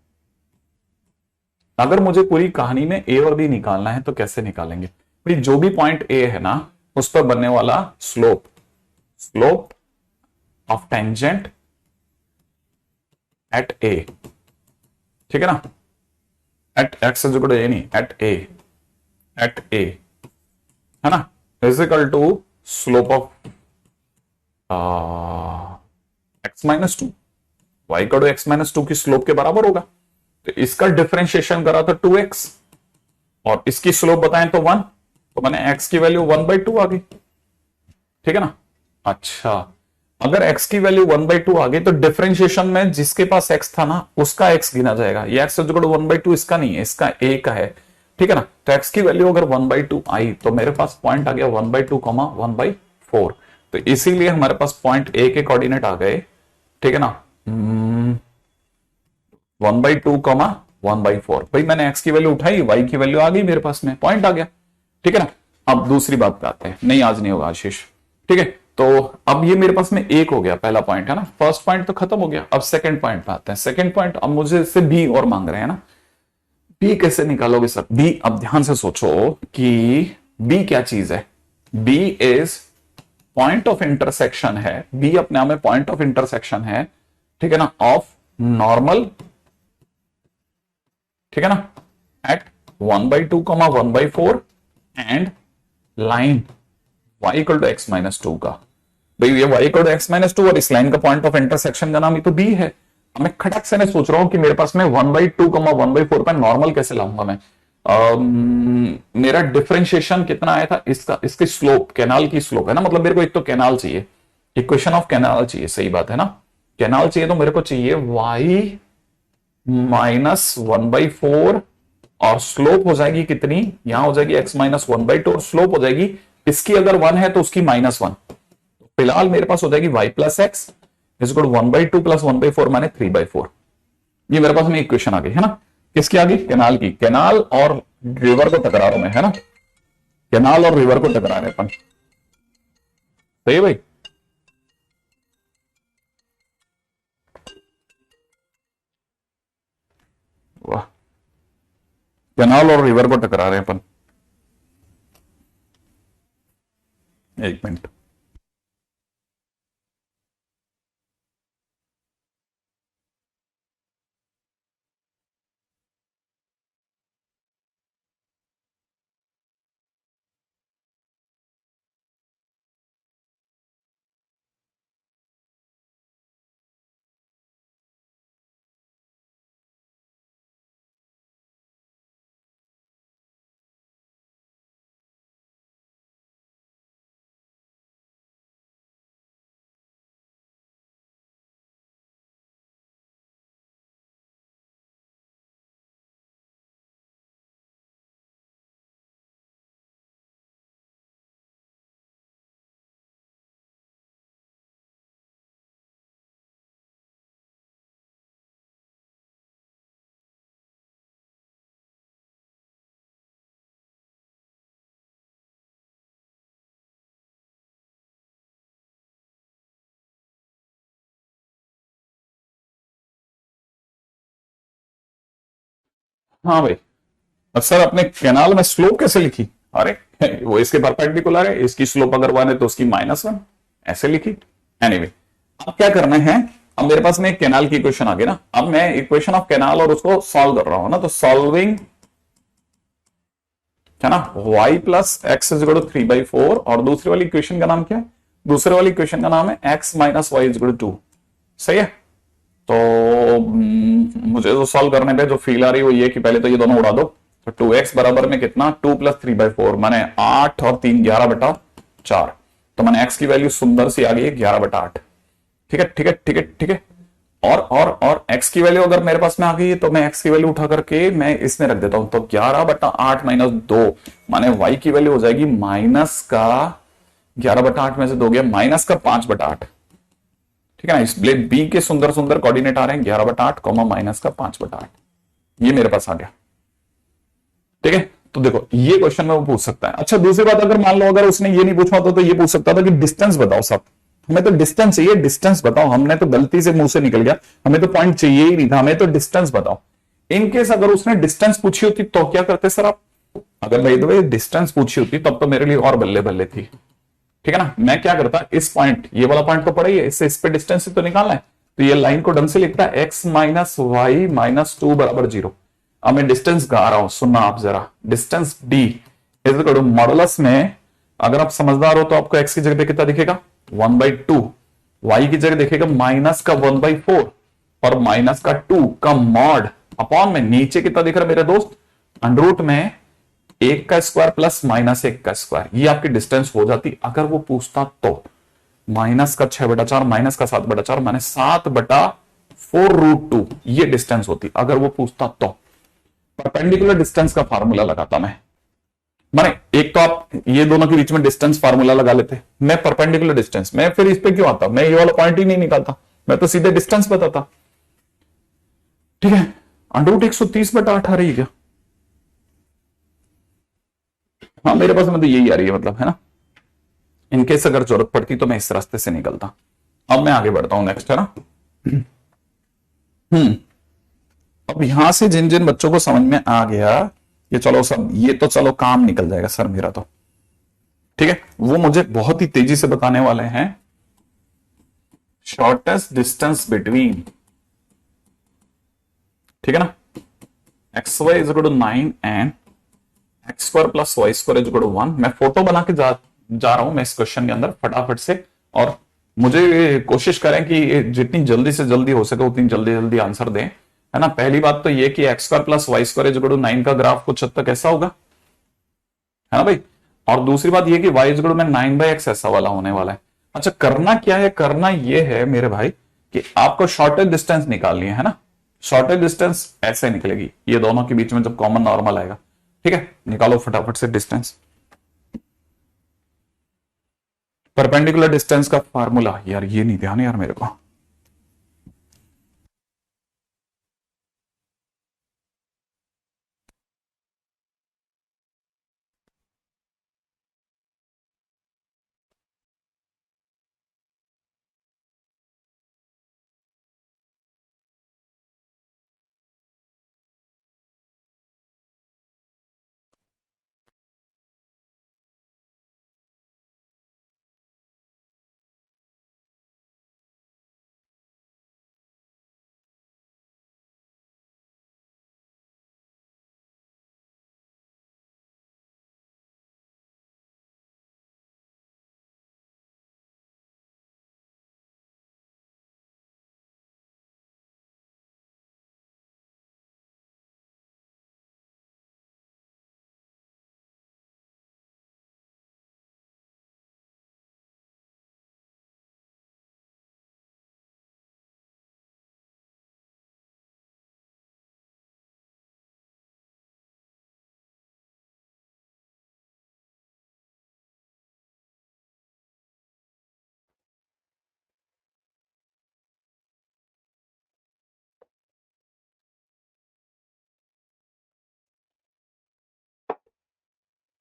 अगर मुझे पूरी कहानी में ए और बी निकालना है तो कैसे निकालेंगे भाई? जो भी पॉइंट ए है ना, उस पर बनने वाला slope, slope of tangent at A, ठीक है ना, at X is equal to A नहीं, एट ए, एट ए, है ना, is equal to slope of X minus two, Y का टू एक्स माइनस टू की स्लोप के बराबर होगा। तो इसका डिफरेंशिएशन करा तो 2x और इसकी स्लोप बताएं तो 1, तो मैंने x की वैल्यू 1/2 आ गई, ठीक है ना। अच्छा, अगर x की वैल्यू 1/2 आ गई तो डिफरेंशिएशन में जिसके पास x था ना उसका x गिना जाएगा। ये x 1/2 इसका नहीं है, इसका a का है, ठीक है ना। तो x की वैल्यू अगर 1/2 आई तो मेरे पास पॉइंट आ गया 1/2, 1/4। तो इसीलिए हमारे पास पॉइंट a के कोऑर्डिनेट आ गए, ठीक है ना, 1/2, 1/4। भाई मैंने x की वैल्यू उठाई, y की वैल्यू आ गई मेरे पास में, पॉइंट आ गया, ठीक है ना। अब दूसरी बात पे आते हैं, नहीं आज नहीं होगा आशीष, ठीक है। तो अब ये मेरे पास में एक हो गया, पहला पॉइंट है ना, फर्स्ट पॉइंट तो खत्म हो गया। अब सेकंड पॉइंट पे आते हैं। सेकंड पॉइंट, अब मुझे इससे बी और मांग रहे हैं ना, बी कैसे निकालोगे सर? बी, अब ध्यान से सोचो कि बी क्या चीज है। B is point of intersection है, बी अपने आप में पॉइंट ऑफ इंटरसेक्शन है, ठीक है ना, ऑफ नॉर्मल, ठीक है ना, at 1/2, 1/4 and line y equal to x minus two का। भाई ये y equal to x minus two और इस लाइन का पॉइंट ऑफ इंटरसेक्शन का नाम ही तो b है। मैं खटक से नहीं सोच रहा हूं कि मेरे पास में 1/2, 1/4 पे नॉर्मल कैसे लाऊंगा मैं। मेरा डिफरेंशिएशन कितना आया था इसका, इसकी स्लोप, कैनाल की स्लोप है ना, मतलब मेरे को एक तो कैनाल चाहिए, इक्वेशन ऑफ कैनाल चाहिए, सही बात है ना। कैनाल चाहिए तो मेरे को चाहिए y माइनस 1/4 और स्लोप हो जाएगी कितनी, यहां हो जाएगी x माइनस 1/2 और स्लोप हो जाएगी इसकी अगर 1 है तो उसकी -1। फिलहाल मेरे पास हो जाएगी y plus x is equal 1/2 plus 1/4 माने 3/4। ये मेरे पास में इक्वेशन आ गई है ना, किसकी आ गई? कैनाल की। कैनाल और रिवर को टकरा रहा हूं मैं, है ना, कैनाल और रिवर को टकरा रहे अपन, सही है भाई। वाह, कैनाल और रिवर को टकरा रहे हैं अपन। एक मिनट, हाँ भाई। सर अपने कैनाल में स्लोप कैसे लिखी? अरे वो इसके परपेंडिकुलर है, इसकी स्लोप अगर 1 है तो उसकी -1 ऐसे लिखी। एनीवे, अब क्या करना है, अब मेरे पास में एक कैनाल की इक्वेशन आ गई ना, अब मैं इक्वेशन ऑफ कैनाल और उसको सॉल्व कर रहा हूं ना, तो सॉल्विंग, है ना, y plus x is equal to 3/4 और दूसरी वाली इक्वेशन का नाम क्या है? दूसरे वाली इक्वेशन का नाम है x minus y is equal to 2। सही है। तो मुझे तो सॉल्व करने पे जो फील आ रही है वो ये कि पहले तो ये दोनों उड़ा दो। तो 2x बराबर में कितना, 2 + 3/4 माने 8 और 3 11/4। तो मैंने x की वैल्यू सुंदर सी आ गई है 11/8। ठीक है ठीक है ठीक है ठीक है। और x की वैल्यू अगर मेरे पास में आ गई है तो मैं x की वैल्यू उठा करके मैं इसमें रख देता हूं। तो 11/8 - 2 माने y की वैल्यू हो जाएगी माइनस का 11/8 में से 2 गया माइनस का 5/8। ठीक है ना। इस ब्लेड बी के सुंदर सुंदर कोऑर्डिनेट आ रहे हैं 11/8 कॉमा माइनस का 5/8। ये मेरे पास आ गया। ठीक है। तो देखो ये क्वेश्चन में वो पूछ सकता है। अच्छा दूसरी बात, अगर मान लो अगर उसने ये नहीं पूछा होता तो ये पूछ सकता था कि डिस्टेंस बताओ सब। हमें तो डिस्टेंस चाहिए, डिस्टेंस बताओ। हमने तो गलती से मुंह से निकल गया, हमें तो पॉइंट चाहिए ही नहीं था, हमें तो डिस्टेंस बताओ। इनकेस अगर उसने डिस्टेंस पूछी होती तो क्या करते सर आप? अगर भाई डिस्टेंस पूछी होती तब तो मेरे लिए और बल्ले बल्ले थी। ठीक है ना। मैं क्या करता, इस पॉइंट, ये वाला पॉइंट तो पड़ा ही है, इससे इस पे डिस्टेंस तो निकालना है। तो ये लाइन को ढंग से लिखता है x - y - 2 = 0। अब मैं डिस्टेंस गा रहा हूं, सुनना आप जरा। डिस्टेंस d इज मॉडुलस में, अगर आप समझदार हो तो आपको x की जगह पे कितना दिखेगा 1/2, y की जगह दिखेगा माइनस का 1/4 और माइनस का 2 का मॉड अपॉन में नीचे कितना दिख रहा है मेरे दोस्त, अंडरूट में 1 का स्क्वायर प्लस -1 का स्क्वायर। ये आपकी डिस्टेंस हो जाती अगर वो पूछता तो। माइनस का 6/4 माइनस का 7/4 माने 7/4√2 ये डिस्टेंस होती अगर वो पूछता तो। परपेंडिकुलर डिस्टेंस का फार्मूला लगाता मैं। माने एक तो आप ये दोनों के बीच में डिस्टेंस फार्मूला लगा लेते, मैं परपेंडिकुलर डिस्टेंस, मैं फिर इस पे क्यों आता, मैं ये वाला पॉइंट ही नहीं निकालता, मैं तो सीधे डिस्टेंस बताता। ठीक है। √130/8 आ रही है क्या? हाँ मेरे पास में तो यही आ रही है, मतलब है ना। इनकेस अगर जरूरत पड़ती तो मैं इस रास्ते से निकलता। अब मैं आगे बढ़ता हूं, नेक्स्ट है ना। अब यहां से जिन जिन बच्चों को समझ में आ गया कि चलो सब ये तो चलो काम निकल जाएगा सर मेरा तो, ठीक है, वो मुझे बहुत ही तेजी से बताने वाले हैं शॉर्टेस्ट डिस्टेंस बिटवीन, ठीक है ना, xy = 9 एंड x² + y² = 1। मैं फोटो बना के जा रहा हूं मैं इस क्वेश्चन के अंदर फटाफट से, और मुझे कोशिश करें कि जितनी जल्दी से जल्दी हो सके उतनी जल्दी जल्दी आंसर दें, है ना। पहली बात तो ये कि x² + y² = 9 का ग्राफ कुछ हद तक ऐसा होगा, है ना भाई। और दूसरी बात ये कि y = 9/x ऐसा वाला होने वाला है। अच्छा करना क्या है, करना ये है मेरे भाई कि आपको शॉर्टेज डिस्टेंस निकालनी है ना। शॉर्टेज डिस्टेंस ऐसे निकलेगी, ये दोनों के बीच में जब कॉमन नॉर्मल आएगा। ठीक है, निकालो फटाफट से डिस्टेंस। परपेंडिकुलर डिस्टेंस का फार्मूला, यार ये नहीं ध्यान यार मेरे को।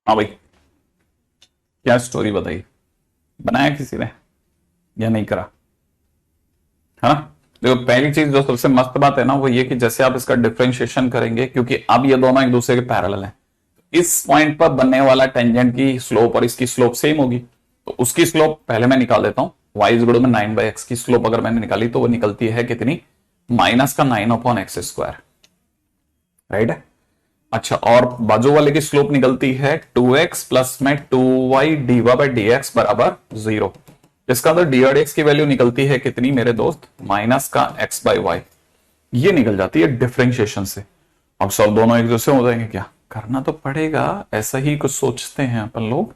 हाँ भाई, क्या स्टोरी बताई, बनाया किसी ने या नहीं करा, हाँ। देखो पहली चीज जो सबसे मस्त बात है ना वो ये कि जैसे आप इसका डिफरेंशिएशन करेंगे, क्योंकि अब ये दोनों एक दूसरे के पैरेलल हैं, इस पॉइंट पर बनने वाला टेंजेंट की स्लोप और इसकी स्लोप सेम होगी। तो उसकी स्लोप पहले मैं निकाल देता हूं। y = 9/x की स्लोप अगर मैंने निकाली तो वो निकलती है कितनी, माइनस का 9/x², राइट है। अच्छा, और बाजू वाले की स्लोप निकलती है 2x प्लस में 2y dydx = 0। इसका अंदर डी की वैल्यू निकलती है कितनी मेरे दोस्त, माइनस का एक्स बाई वाई, ये निकल जाती है डिफरेंशिएशन से। अब सब दोनों एक दूसरे हो जाएंगे क्या, करना तो पड़ेगा, ऐसा ही कुछ सोचते हैं अपन लोग,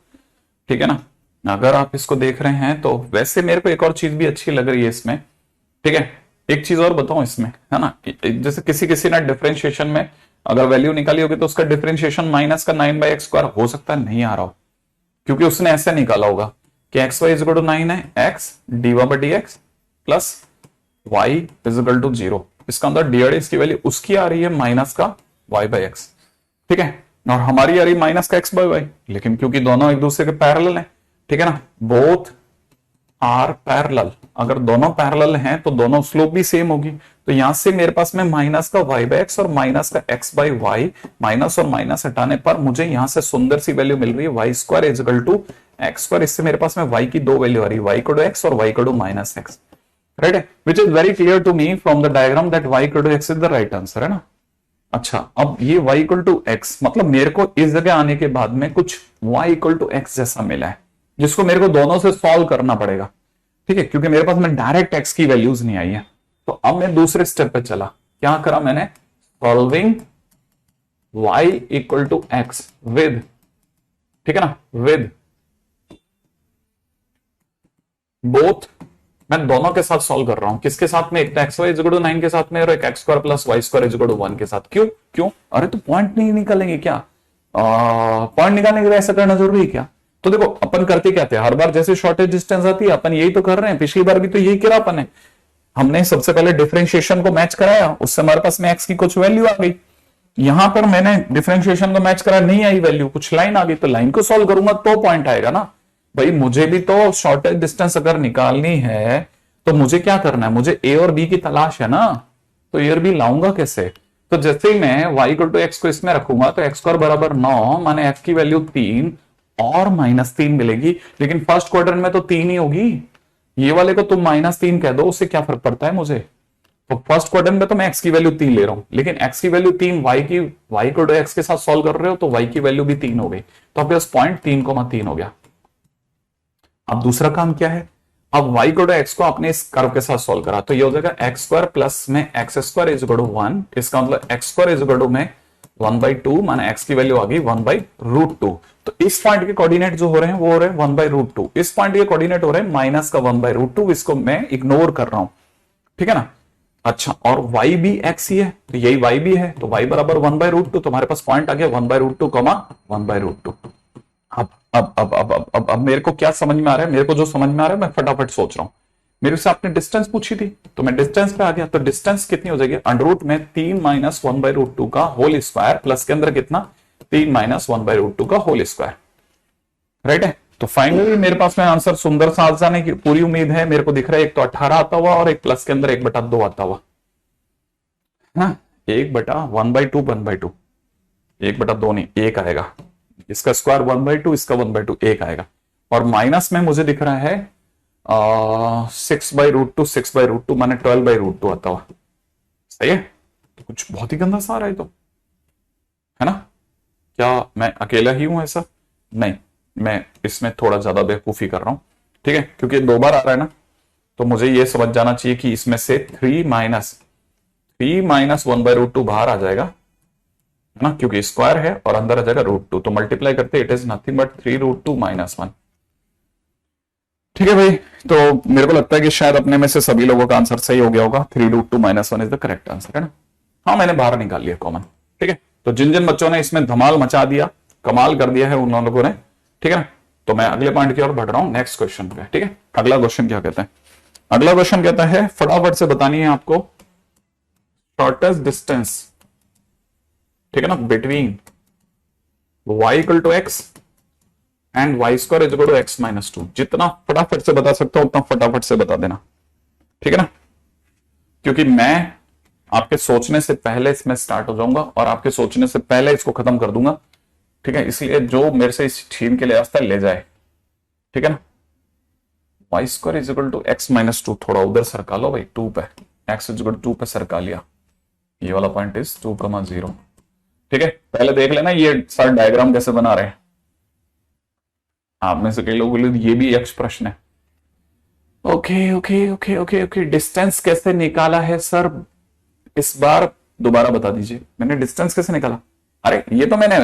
ठीक है ना। अगर आप इसको देख रहे हैं तो वैसे मेरे को एक और चीज भी अच्छी लग रही है इसमें, ठीक है। एक चीज और बताऊं इसमें, है ना, जैसे किसी किसी ने डिफरेंशिएशन में अगर वैल्यू निकाली होगी तो उसका डिफरेंशिएशन माइनस का 9/x² हो सकता है नहीं आ रहा हो, क्योंकि उसने ऐसे निकाला होगा कि x y is equal to 9 है, x dy by d x plus y is equal to 0। इसका अंदर डी की वैल्यू उसकी आ रही है माइनस का वाई बाई एक्स, ठीक है, और हमारी आ रही माइनस का एक्स बाई वाई, लेकिन क्योंकि दोनों एक दूसरे के पैरेलल हैं, ठीक है ना, बोथ आर पैरेलल, अगर दोनों पैरेलल हैं तो दोनों स्लोप भी सेम होगी, तो यहां से मेरे पास में माइनस का वाई बाई एक्स और माइनस का एक्स बाई वाई, माइनस और माइनस हटाने पर मुझे यहां से सुंदर सी वैल्यू मिल रही है y square is equal to x square. इससे मेरे पास में वाई की दो वैल्यू आ रही है, वाई इक्वल टू एक्स और Y equal to minus X, right है, which is very clear to me from the diagram that Y equal to X is the right answer, है ना। अच्छा, अब ये y इक्वल टू एक्स मतलब मेरे को इस जगह आने के बाद में कुछ y इक्वल टू एक्स जैसा मिला है, जिसको मेरे को दोनों से सॉल्व करना पड़ेगा, ठीक है, क्योंकि मेरे पास में डायरेक्ट x की वैल्यूज नहीं आई है। तो अब मैं दूसरे स्टेप पे चला, क्या करा मैंने, solving y equal to x with, ठीक है ना, विद बोथ, मैं दोनों के साथ सॉल्व कर रहा हूं, किसके साथ में, एक तो x y is equal to 9 के साथ में और एक x square plus y square is equal to 1 के साथ। क्यों क्यों, अरे तो पॉइंट नहीं निकालेंगे क्या, पॉइंट निकालने के लिए ऐसा करना जरूरी है क्या। तो देखो अपन करते क्या थे, हर बार जैसे शॉर्टेज डिस्टेंस आती है अपन यही तो कर रहे हैं, पिछली बार भी तो यही किया अपन ने, हमने सबसे पहले डिफरेंशिएशन को मैच कराया, उससे हमारे पास में एक्स की कुछ वैल्यू आ गई, यहां पर मैंने डिफरेंशिएशन को मैच कराया, नहीं आई वैल्यू, कुछ लाइन आ गई, तो लाइन को सॉल्व करूंगा तो पॉइंट आएगा ना। भाई मुझे भी तो शॉर्टेज डिस्टेंस अगर निकालनी है तो मुझे क्या करना है, मुझे ए और बी की तलाश है ना, तो ए और बी लाऊंगा कैसे। तो जैसे ही मैं y इक्वल टू एक्स को इसमें रखूंगा तो एक्स स्क्वायर बराबर 9 माने f की वैल्यू 3 और -3 मिलेगी, लेकिन फर्स्ट क्वार्टर में तो 3 ही होगी, ये वाले को तुम -3 कह दो, उससे क्या फर्क पड़ता है मुझे। तो फर्स्ट क्वार्टर में तो मैं x की वैल्यू 3 ले रहा हूं, लेकिन x की value 3 y equal to x के साथ सॉल्व कर रहे हो तो y की वैल्यू भी 3 हो गई, तो आपके पास पॉइंट 3,3 हो गया। अब दूसरा काम क्या है, अब y इक्वल टू एक्स को आपने इस कर्व के साथ सॉल्व करा, तो ये हो जाएगा एक्स स्क्वायर प्लस में x square is equal to 1, इसका मतलब x square is equal to में 1/2 माने x की वैल्यू आ गई 1/√2। तो इस पॉइंट के कोऑर्डिनेट जो हो रहे हैं वो हो रहे हैं 1/√2, इस पॉइंट के कोऑर्डिनेट हो रहे हैं माइनस का 1/√2, इसको मैं इग्नोर कर रहा हूं, ठीक है ना। अच्छा, और y भी x ही है तो यही y भी है, तो y बराबर 1/√2, तो हमारे पास पॉइंट आ गया 1/√2, 1/√2। अब मेरे को क्या समझ में आ रहा है, मेरे को जो समझ में आ रहा है मैं फटाफट सोच रहा हूं। मेरे से आपने डिस्टेंस पूछी थी तो मैं डिस्टेंस पे आ गया, तो डिस्टेंस कितनी हो जाएगी, अंडर में 3 माइनस 1/√2 का होल स्क्वायर प्लस के अंदर कितना 3 माइनस 1/√2 का होल स्क्वायर, राइट है। तो फाइनली मेरे पास में आंसर सुंदर सा आ जाने की पूरी उम्मीद है, मेरे को दिख रहा है एक तो 18 आता हुआ और एक प्लस के अंदर 1/2 आता हुआ, हाँ 1/1/2 1/2, 1/2 नहीं 1 आएगा, इसका स्क्वायर 1/2, इसका 1/2 1 आएगा, और माइनस में मुझे दिख रहा है 6/√2 6/√2 माने 12/√2 आता हुआ, सही है। तो कुछ बहुत ही गंदा सा आ रहा है तो, है ना, क्या मैं अकेला ही हूं ऐसा, नहीं मैं इसमें थोड़ा ज्यादा बेवकूफी कर रहा हूं, ठीक है, क्योंकि 2 बार आ रहा है ना, तो मुझे ये समझ जाना चाहिए कि इसमें से 3 माइनस 1/√2 बाहर आ जाएगा, है ना, क्योंकि स्क्वायर है और अंदर आ जाएगा √2, तो मल्टीप्लाई करते इट इज नथिंग बट 3√2 - 1, ठीक है भाई। तो मेरे को लगता है कि शायद अपने में से सभी लोगों का आंसर सही हो गया होगा, 3√2 - 1 इज द करेक्ट आंसर, है ना। हाँ मैंने बाहर निकाल लिया कॉमन, ठीक है। तो जिन जिन बच्चों ने इसमें धमाल मचा दिया, कमाल कर दिया है उन लोगों ने, ठीक है ना। तो मैं अगले पॉइंट की ओर बढ़ रहा हूं, नेक्स्ट क्वेश्चन पे, ठीक है। अगला क्वेश्चन क्या कहता है, अगला क्वेश्चन कहता है फटाफट से बतानी है आपको, शॉर्टेस्ट डिस्टेंस, ठीक है ना, between y equal to x and y square is equal to x -2। जितना फटाफट से बता सकता हूं उतना फटाफट से बता देना, ठीक है ना, क्योंकि मैं आपके सोचने से पहले इसमें स्टार्ट हो जाऊंगा और आपके सोचने से पहले इसको खत्म कर दूंगा, ठीक है। इसलिए जो मेरे से इस छीन के ले आता है ले जाए, ठीक है ना। Y square is equal to x -2, थोड़ा उधर सरका लो भाई 2 पे, एक्स इज इक्वल टू 2 पे सरका लिया, ये वाला पॉइंट इज 2,0, ठीक है। पहले देख लेना ये सारा डायग्राम कैसे बना रहे हैं, आप में से कई लोगों के लिए ये भी यक्ष प्रश्न है, okay okay okay okay okay, distance कैसे निकाला है सर, इस बार दोबारा बता दीजिए, मैंने डिस्टेंस कैसे निकाला? अरे ये तो मैंने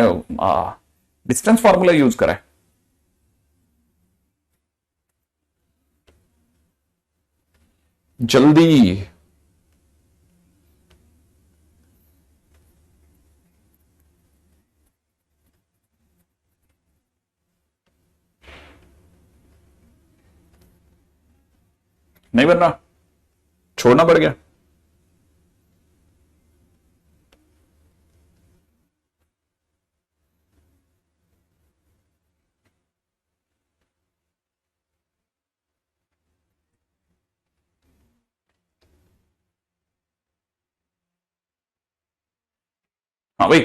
डिस्टेंस फॉर्मूला यूज करा है। जल्दी। नहीं बन रहा, छोड़ना पड़ गया। हाँ भाई।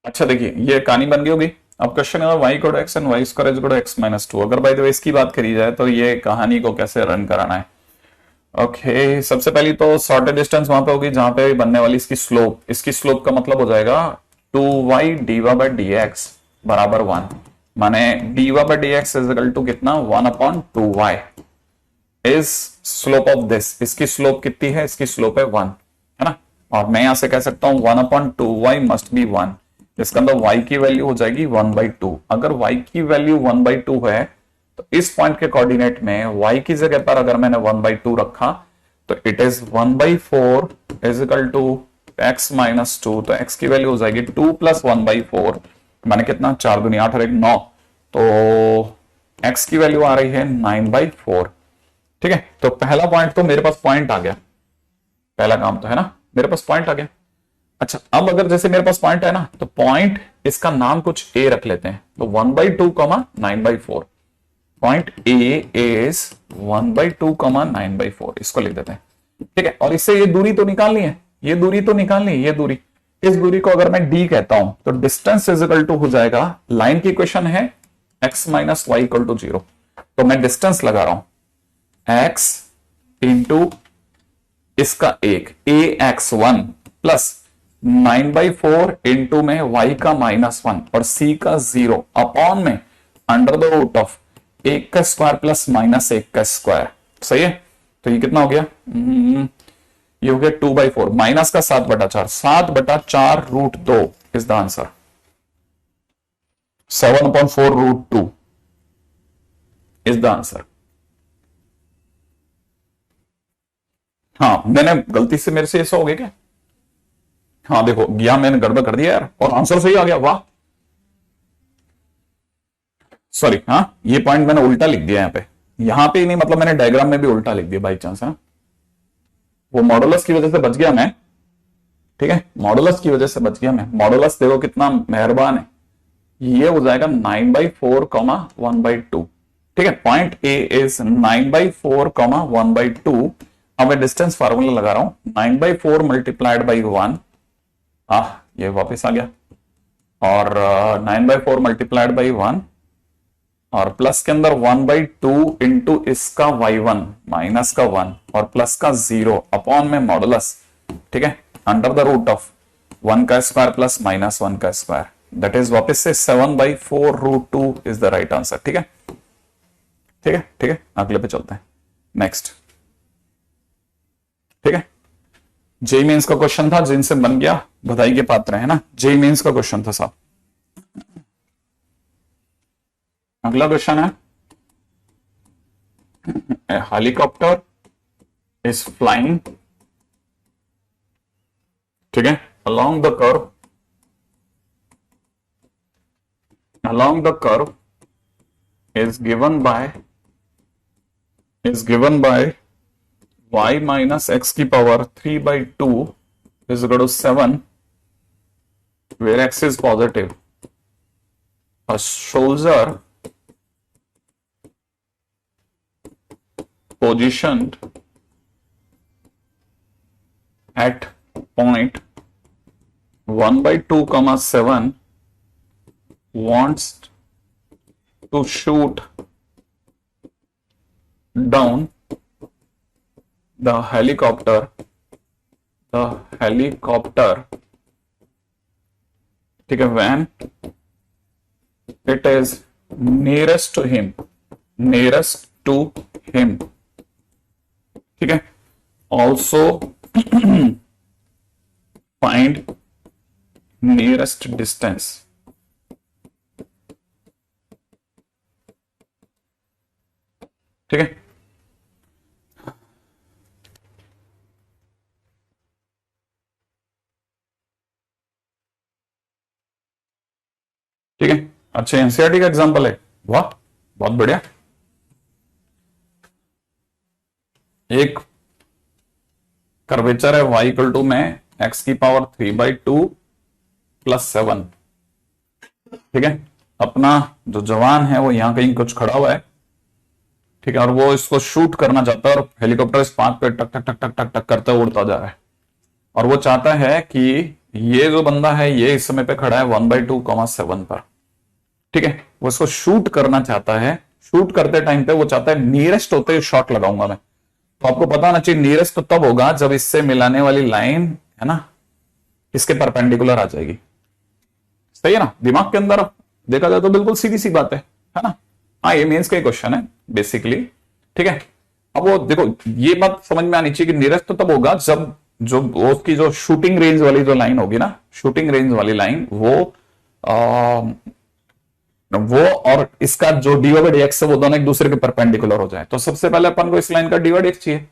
अच्छा देखिए, ये कहानी बन गई होगी। अब क्वेश्चन है y equal to x and y square equal to x minus two. अगर बाय द वे इसकी बात करी जाए तो ये कहानी को कैसे रन कराना है। ओके सबसे पहली तो शॉर्टेड डिस्टेंस वहां पे होगी जहां पे बनने वाली इसकी स्लोप, इसकी स्लोप का मतलब हो जाएगा 2y diva by d x बराबर 1। माने dy by d x is equal to कितना, 1/2y is slope of this. इसकी स्लोप कितनी है, इसकी स्लोप है 1, है ना। और मैं यहां से कह सकता हूं 1/2y मस्ट बी 1। इसके अंदर y की वैल्यू हो जाएगी 1/2। अगर y की वैल्यू 1/2 है तो इस पॉइंट के कोऑर्डिनेट में y की जगह पर अगर मैंने 1/2 रखा तो it is 1/4 is equal to x minus 2। तो x की वैल्यू हो जाएगी 2 प्लस 1/4 माने कितना, 4 दूनी 8 और 1 9। तो x की वैल्यू आ रही है 9/4। ठीक है, तो पहला पॉइंट तो मेरे पास पॉइंट आ गया, पहला काम तो है ना, मेरे पास पॉइंट आ गया। अच्छा अब अगर जैसे मेरे पास पॉइंट है ना तो पॉइंट इसका नाम कुछ ए रख लेते हैं। तो 1/2 9/4, पॉइंट ए इज 1/2 9/4, इसको लिख देते हैं। ठीक है, और इससे ये दूरी तो निकालनी है, ये दूरी तो निकालनी है, ये दूरी, इस दूरी को अगर मैं डी कहता हूं तो डिस्टेंस इज इक्वल टू हो जाएगा, लाइन की इक्वेशन है x minus y equal to 0। तो मैं डिस्टेंस लगा रहा हूं x इंटू इसका एक ax1 प्लस 9/4 इंटू में y का -1 और c का 0 अपॉन में अंडर द रूट ऑफ 1 का स्क्वायर प्लस -1 का स्क्वायर। सही है, तो ये कितना हो गया, ये हो गया 2/4 माइनस का 7/4, 7/4 root 2 is the answer, 7/4 root 2 is the answer. हाँ मैंने गलती से, मेरे से ऐसा हो गया क्या, हाँ देखो गया मैंने, गड़बड़ कर दिया यार, और आंसर सही आ गया, वाह। सॉरी, हाँ ये पॉइंट मैंने उल्टा लिख दिया यहां पे ही नहीं, मतलब मैंने डायग्राम में भी उल्टा लिख दिया बाई चांस, है ना। वो मॉडुलस की वजह से बच गया मैं, ठीक है, मॉडुलस की वजह से बच गया मैं। मॉडुलस देखो कितना मेहरबान है, ये हो जाएगा 9/4 1/2। ठीक है, पॉइंट ए इज 9/4 1/2। अब मैं डिस्टेंस फार्मूला लगा रहा हूं, 9/4 मल्टीप्लाइड बाई 1, ये वापस आ गया, और 9/4 मल्टीप्लाइड बाई 1 और प्लस के अंदर 1/2 इंटू इसका y1 माइनस का 1 और प्लस का 0 अपॉन में मॉडुलस, ठीक है, अंडर द रूट ऑफ 1 का स्क्वायर प्लस -1 का स्क्वायर, दैट इज वापस से 7/4 root 2 is the right answer. ठीक है, ठीक है, ठीक है, अगले पे चलते हैं, नेक्स्ट। ठीक है, जेई मेंस का क्वेश्चन था, जिनसे बन गया बधाई के पात्र है ना, जेई मेंस का क्वेश्चन था साहब। अगला क्वेश्चन है, a helicopter is flying, ठीक है, along the curve is given by y minus x की power 3/2 is equal to 7, where x is positive. A soldier positioned at point 1/2, 7 wants to shoot down the helicopter ठीक है, when it is nearest to him, nearest to him, ठीक है। Also find nearest distance, ठीक है। ठीक है, अच्छा NCERT का एग्जांपल है, वाह बहुत बढ़िया। एक कर्वेचर है y इक्वल टू में x की पावर 3/2 + 7, ठीक है। अपना जो जवान है वो यहां कहीं कुछ खड़ा हुआ है, ठीक है, और वो इसको शूट करना चाहता है और हेलीकॉप्टर इस पाथ पे टक टक टक टक टक टक करते हुए उड़ता जा रहा है, और वो चाहता है कि ये जो बंदा है ये इस समय पे खड़ा है 1/2, 7 पर, ठीक है। वो इसको शूट करना चाहता है, शूट करते टाइम पे वो चाहता है नियरेस्ट होते ही शॉट लगाऊंगा मैं। तो आपको पता होना चाहिए नियरेस्ट तो तब होगा जब इससे मिलाने वाली लाइन है ना इसके परपेंडिकुलर आ जाएगी, सही है ना। दिमाग के अंदर देखा जाए तो बिल्कुल सीधी सी बात है ना। हाँ, ये मेंस का ही क्वेश्चन है बेसिकली, ठीक है। अब वो देखो ये बात समझ में आनी चाहिए कि नियरेस्ट तो तब होगा जब जो उसकी जो शूटिंग रेंज वाली जो लाइन होगी ना, शूटिंग रेंज वाली लाइन वो और इसका जो dy/dx है वो दोनों एक दूसरे के परपेंडिकुलर हो जाए। तो सबसे पहले अपन को इस लाइन का dy/dx चाहिए।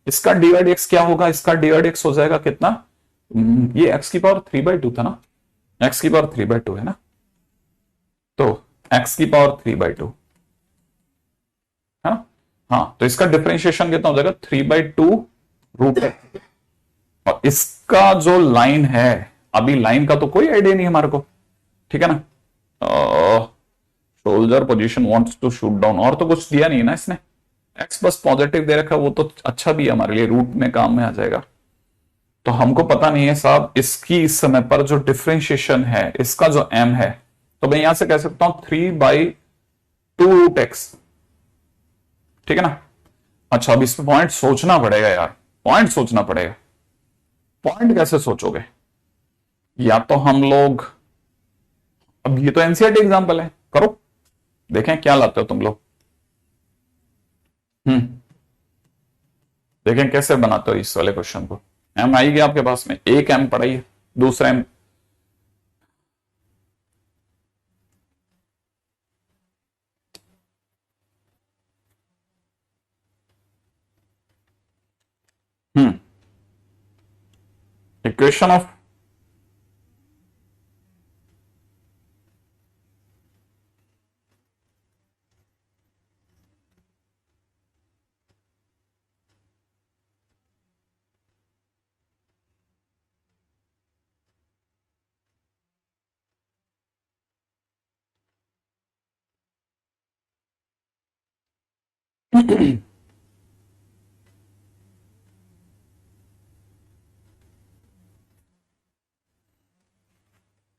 इसका dy/dx क्या होगा, इसका dy/dx हो जाएगा कितना, ये x की पावर 3/2 था ना, x की पावर 3/2 है ना, तो x की पावर 3/2 है ना। हाँ, तो इसका डिफरेंशिएशन कितना हो जाएगा 3/2√x। और इसका जो लाइन है, अभी लाइन का तो कोई आइडिया नहीं हमारे को, ठीक है ना। Soldier position wants to shoot down, और तो कुछ दिया नहीं ना इसने, एक्स बस पॉजिटिव दे रखा है, वो तो अच्छा भी है हमारे लिए, रूट में काम में आ जाएगा। तो हमको पता नहीं है साहब इसकी इस समय पर जो डिफरेंशिएशन है, इसका जो m है, तो मैं यहां से कह सकता हूं 3/2√x, ठीक है ना। अच्छा, अब इस पे पॉइंट सोचना पड़ेगा यार, पॉइंट सोचना पड़ेगा। पॉइंट कैसे सोचोगे, या तो हम लोग, अब ये तो एनसीईआरटी एग्जांपल है, करो देखें क्या लाते हो तुम लोग। देखें कैसे बनाते हो इस वाले क्वेश्चन को। एम आई गया आपके पास में, एक एम पढ़ाइए, दूसरा एम इक्वेशन ऑफ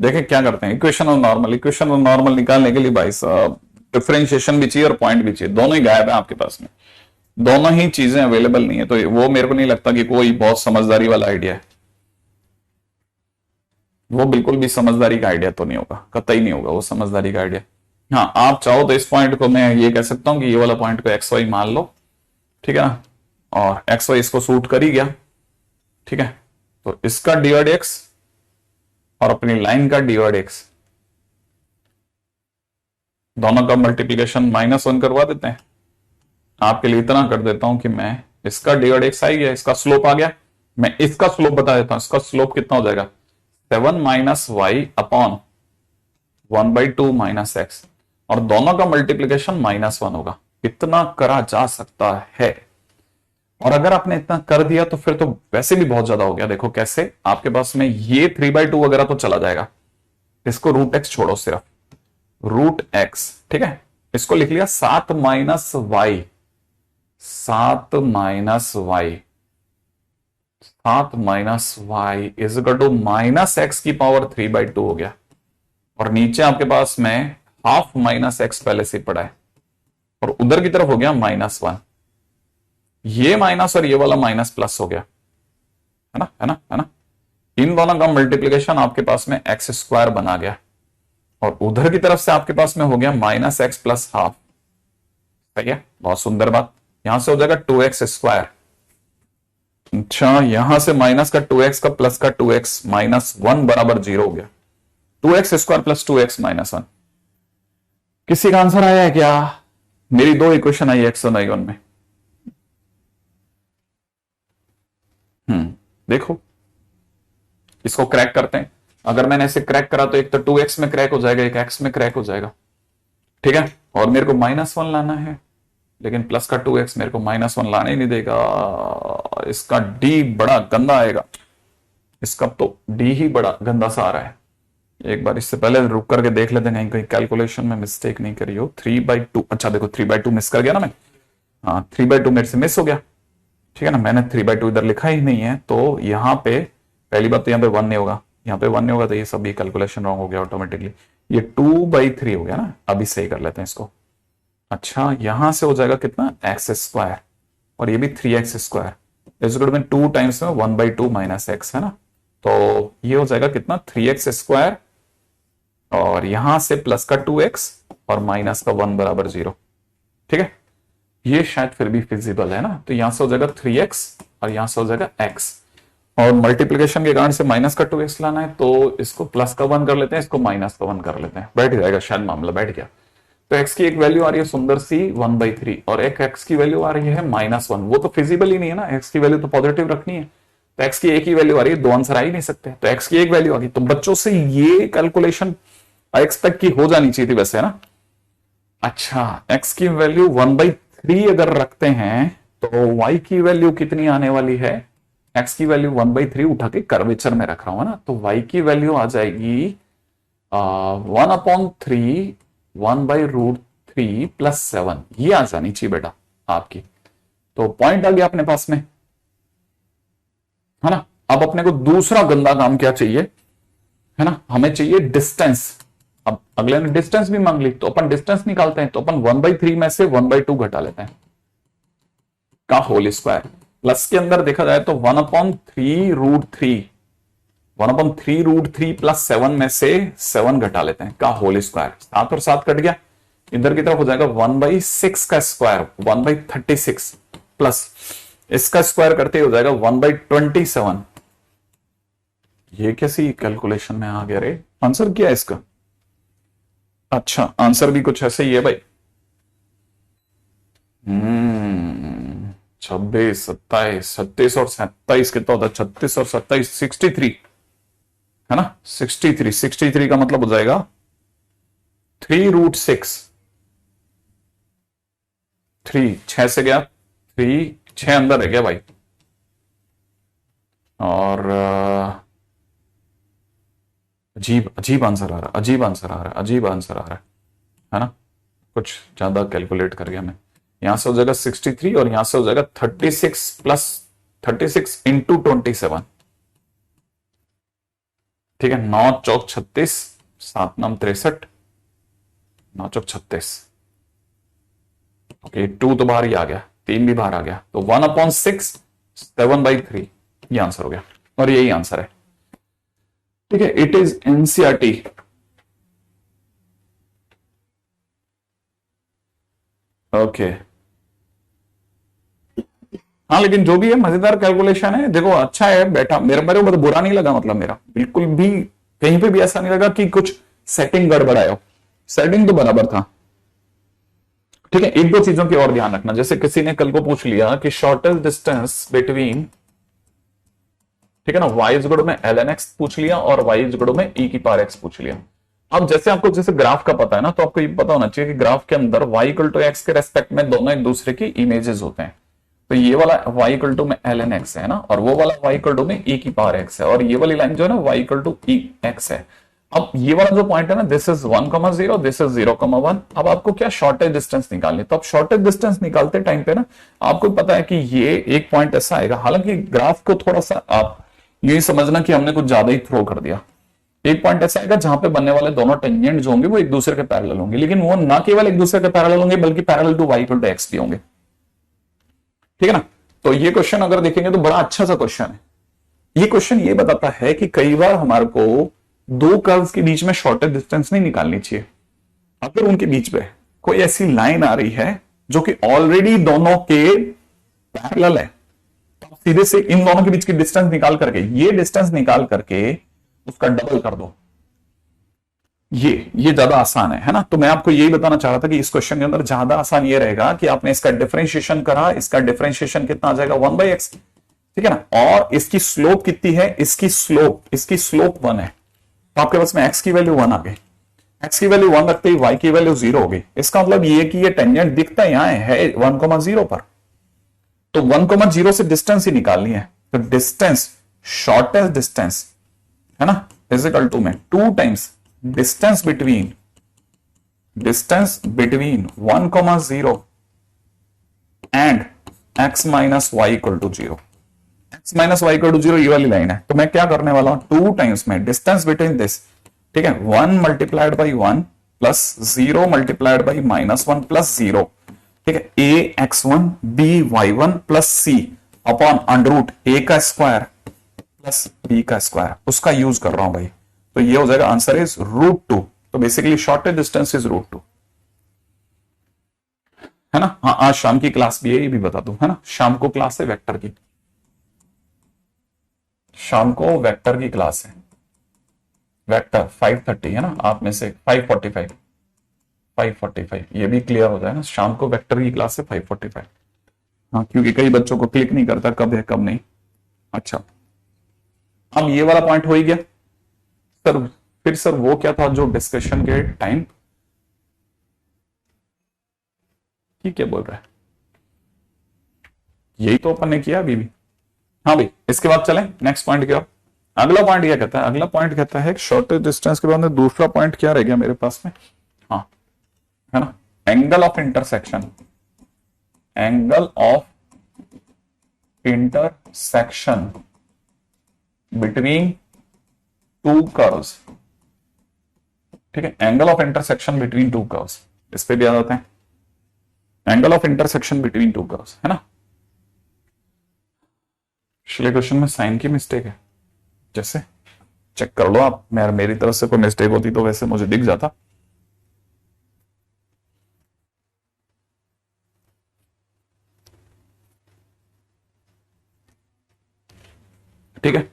देखें क्या करते हैं, equation of normal, equation of normal निकालने के लिए भाई साहब डिफरेंशिएशन भी चाहिए और पॉइंट भी चाहिए, दोनों ही गायब है आपके पास में, दोनों ही चीजें अवेलेबल नहीं है। तो वो मेरे को नहीं लगता कि कोई बहुत समझदारी वाला आइडिया है, वो बिल्कुल भी समझदारी का आइडिया तो नहीं होगा, कतई नहीं होगा वो समझदारी का आइडिया। हाँ, आप चाहो तो इस पॉइंट को मैं ये कह सकता हूं कि ये वाला पॉइंट को एक्स वाई मान लो, ठीक है ना, और एक्स वाई इसको सूट कर ही गया, ठीक है। तो इसका dy/dx और अपनी लाइन का dy/dx दोनों का मल्टीप्लीकेशन -1 करवा देते हैं। आपके लिए इतना कर देता हूं कि मैं इसका dy/dx आ गया, इसका स्लोप आ गया, मैं इसका स्लोप बता देता हूं। इसका स्लोप कितना हो जाएगा 7 - y अपॉन 1/2 - x, और दोनों का मल्टीप्लीकेशन -1 होगा। इतना करा जा सकता है, और अगर आपने इतना कर दिया तो फिर तो वैसे भी बहुत ज्यादा हो गया। देखो कैसे, आपके पास में ये 3/2 वगैरह तो चला जाएगा, इसको √x छोड़ो, सिर्फ √x, ठीक है। इसको लिख लिया 7 - y, 7 - y, 7 - y is equal to -x की पावर 3/2 हो गया, और नीचे आपके पास में हाफ -x पहले से पड़ा है, और उधर की तरफ हो गया -1, ये माइनस और ये वाला माइनस प्लस हो गया, है ना, है ना, है ना। इन दोनों का मल्टीप्लीकेशन आपके पास में एक्स स्क्वायर बना गया और उधर की तरफ से आपके पास में हो गया माइनस एक्स प्लस हाफ। सही है, बहुत सुंदर बात। यहां से हो जाएगा 2x स्क्वायर। अच्छा, यहां से माइनस का 2x का प्लस का 2x माइनस 1 बराबर 0 हो गया। 2x square plus 2x minus 1। किसी का आंसर आया है क्या? मेरी दो इक्वेशन आई एक्स और y1 में। देखो, इसको क्रैक करते हैं। अगर मैंने ऐसे क्रैक करा तो एक तो 2x में क्रैक हो जाएगा, एक x में क्रैक हो जाएगा। ठीक है, और मेरे को -1 लाना है, लेकिन प्लस का 2x मेरे को -1 लाने ही नहीं देगा। इसका d बड़ा गंदा आएगा, इसका तो d ही बड़ा गंदा सा आ रहा है। एक बार इससे पहले रुक करके देख लेते हैं कहीं कैलकुलेशन में मिस्टेक नहीं करी हो। 3/2, अच्छा देखो 3/2 मिस कर गया ना मैं। हाँ, 3/2 मेरे से मिस हो गया। ठीक है ना, मैंने 3/2 इधर लिखा ही नहीं है, तो यहाँ पे पहली बात तो यहाँ पे 1 नहीं होगा, यहाँ पे 1 नहीं होगा, तो ये सभी कैलकुलेशन रॉन्ग हो गया ऑटोमेटिकली। ये 2/3 हो गया ना, अभी सही कर लेते हैं इसको। अच्छा, यहां से हो जाएगा कितना, एक्स स्क्वायर, और ये भी 3x स्क्वायर। इस में 2 टाइम्स में 1/2 माइनस एक्स है ना, तो ये हो जाएगा कितना, 3x स्क्वायर, और यहां से प्लस का 2x और माइनस का 1 बराबर 0। ठीक है, ये शायद फिर भी फिजिबल है ना, तो यहां से हो जाएगा 3x और यहां से हो जाएगा x, और मल्टीप्लीकेशन के कारण से माइनस का 2x लाना है, तो इसको प्लस का 1 कर लेते हैं, इसको माइनस का 1 कर लेते हैं, बैठ जाएगा शायद, मामला बैठ गया। तो x की एक वैल्यू आ रही है सुंदर सी 1/3 और एक x की वैल्यू आ रही है -1। वो तो फिजिबल ही नहीं है ना, x की वैल्यू तो पॉजिटिव रखनी है, तो x की एक ही वैल्यू आ रही है, दो आंसर आ ही नहीं सकते, तो x की एक वैल्यू आ गई। तो बच्चों से ये कैलकुलेशन एक्सपेक्ट की हो जानी चाहिए थी वैसे, है ना। अच्छा, x की वैल्यू 1/3 अगर रखते हैं तो y की वैल्यू कितनी आने वाली है, x की वैल्यू 1/3 उठा के कर्वेचर में रख रहा हूं ना, तो y की वैल्यू आ जाएगी 1/3 1/√3 + 7, ये आ जानी चाहिए बेटा आपकी। तो पॉइंट आ गया अपने पास में, है ना। अब अपने को दूसरा गंदा काम क्या चाहिए, है ना, हमें चाहिए डिस्टेंस। अब अगले ने डिस्टेंस भी मांग ली, तो अपन डिस्टेंस निकालते हैं, तो अपन 1/3 में से 1/2 घटा लेते हैं का होल स्क्वायर। प्लस के अंदर देखा जाए तो 1/3√3 1/3√3 + 7 में से 7 घटा लेते हैं का होल स्क्वायर। 7 और 7 कट गया, इधर की तरफ हो जाएगा 1/6 का स्क्वायर 1/36 प्लस इसका स्क्वायर करते हो जाएगा 1/27। ये कैसी कैलकुलेशन में आ गया रे, आंसर क्या है इसका? अच्छा, आंसर भी कुछ ऐसे ही है भाई। 26 27 37 और 27 कितना होता है, 36 और 27 63, है ना। 63 का मतलब हो जाएगा 3√6। 6 से गया 3, 6 अंदर है गया भाई, और अजीब अजीब आंसर आ रहा है, अजीब आंसर आ रहा है, अजीब आंसर आ रहा है ना। कुछ ज्यादा कैलकुलेट कर गया मैं। यहां से हो जाएगा 63 और यहां से हो जाएगा 36 + 36 × 27। ठीक है, 9 चौक 36, 7 9 63, 9 चौक 36। ओके, 2 तो बाहर ही आ गया, 3 भी बाहर आ गया, तो 1/6 7/3 ये आंसर हो गया, और यही आंसर है। ठीक है, इट इज एनसीईआरटी। ओके, हाँ, लेकिन जो भी है मजेदार कैलकुलेशन है, देखो अच्छा है बेटा, मेरे को तो बुरा नहीं लगा, मतलब मेरा बिल्कुल भी कहीं पे भी ऐसा नहीं लगा कि कुछ सेटिंग गड़बड़ाया हो, सेटिंग तो बराबर था। ठीक है, एक दो चीजों की और ध्यान रखना, जैसे किसी ने कल को पूछ लिया कि शॉर्टेस्ट डिस्टेंस बिटवीन, ठीक है ना, y इक्वल में ln x पूछ लिया और y इक्वल में e⁻x पूछ लिया। अब जैसे आपको जैसे ग्राफ का पता है ना, तो आपको ये पता होना चाहिए कि ग्राफ के अंदर y = x के रेस्पेक्ट में दोनों एक दूसरे की इमेजेस होते हैं। तो ये वाला y = में ln x है ना, और वो वाला y = में e⁻x है, और ये वाली लाइन जो है ना y = ex है। अब ये वाला जो पॉइंट है ना, दिस इज 1,0, दिस इज 0,1। अब आपको क्या शॉर्टेज डिस्टेंस निकालनी, तो अब शॉर्टेज डिस्टेंस निकालते टाइम पे ना आपको पता है कि ये एक पॉइंट ऐसा आएगा, हालांकि ग्राफ को थोड़ा सा आप यही समझना कि हमने कुछ ज्यादा ही थ्रो कर दिया। एक पॉइंट ऐसा आएगा जहां पे बनने वाले दोनों टेंजेंट जो होंगे वो एक दूसरे के पैरेलल होंगे, लेकिन वो ना केवल एक दूसरे के पैरेलल होंगे बल्कि पैरेलल टू y = x भी होंगे। ठीक है ना, तो ये क्वेश्चन अगर देखेंगे तो बड़ा अच्छा सा क्वेश्चन है। ये क्वेश्चन ये बताता है कि कई बार हमारे को दो कर्व्स के बीच में शॉर्टेस्ट डिस्टेंस नहीं निकालनी चाहिए। अगर उनके बीच में कोई ऐसी लाइन आ रही है जो कि ऑलरेडी दोनों के पैरेलल है, तो सीधे से इन दोनों के बीच की डिस्टेंस निकाल करके, ये डिस्टेंस निकाल करके उसका डबल कर दो। ये ज्यादा आसान है ना। तो मैं आपको यही बताना चाह रहा था कि इस क्वेश्चन के अंदर ज्यादा आसान ये रहेगा कि आपने इसका डिफरेंशिएशन करा, इसका डिफरेंशिएशन कितना आ जाएगा 1/x, ठीक है ना। और इसकी स्लोप कितनी है, इसकी स्लोप 1 है, तो आपके पास में x की वैल्यू 1 आ गई। x की वैल्यू 1 रखते ही y की वैल्यू 0 हो गई। इसका मतलब ये कि ये टेंजेंट दिखता है यहां है 1,0 पर, तो 1,0 से डिस्टेंस ही निकालनी है। तो डिस्टेंस, शॉर्टेस्ट डिस्टेंस है ना, इज इक्वल टू में 2 times distance between 1,0 and x minus y equal to 0। x minus y equal to 0 ये वाली लाइन है, तो मैं क्या करने वाला हूं 2 टाइम्स में डिस्टेंस बिटवीन दिस, ठीक है, 1 multiplied by 1 plus 0 multiplied by -1 plus 0, ठीक है, ax1 by1 plus c upon under root a का स्क्वायर प्लस b का स्क्वायर, उसका यूज कर रहा हूं भाई। तो ये हो जाएगा आंसर इज √2। तो बेसिकली शॉर्टेस्ट डिस्टेंस इज √2, है ना। हाँ, आज शाम की क्लास भी है, ये भी बता दूं, है ना। शाम को क्लास है वेक्टर की, शाम को वेक्टर की क्लास है, वेक्टर 5:30 है ना, आप में से 5:45 ये भी क्लियर हो जाए ना। शाम को वेक्टर की क्लास है 5:45। हाँ, क्योंकि कई बच्चों को क्लिक नहीं करता कब है कब नहीं। अच्छा, अब ये वाला पॉइंट हो ही गया सर। फिर सर वो क्या था जो डिस्कशन के टाइम, ठीक है बोल रहा है, यही तो अपन ने किया अभी भी। हाँ भाई, इसके बाद चलें नेक्स्ट पॉइंट की ओर। अगला पॉइंट क्या कहता है, अगला पॉइंट कहता है शॉर्टेस्ट डिस्टेंस के बाद में दूसरा पॉइंट क्या रह गया मेरे पास में, हाँ, है ना, angle of intersection, angle of intersection between two curves, ठीक है, angle of intersection between two curves, इस पे भी आ जाते हैं, angle of intersection between two curves, है ना। पिछले क्वेश्चन में साइन की मिस्टेक है, जैसे चेक कर लो आप, मेरी तरफ से कोई मिस्टेक होती तो वैसे मुझे दिख जाता। ठीक है,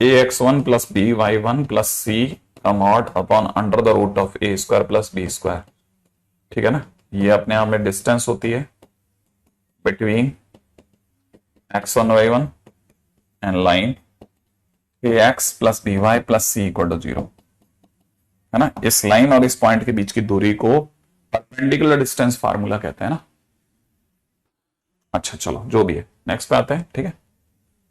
ax1 plus by1 plus c mod upon under the root of a square plus b square, ठीक है ना। ये अपने आप में डिस्टेंस होती है between x1 y1 and line ax plus by plus c equal to 0, है ना। इस लाइन और इस पॉइंट के बीच की दूरी को परपेंडिकुलर डिस्टेंस फार्मूला कहते हैं ना। अच्छा चलो, जो भी है नेक्स्ट पे आते हैं, ठीक है।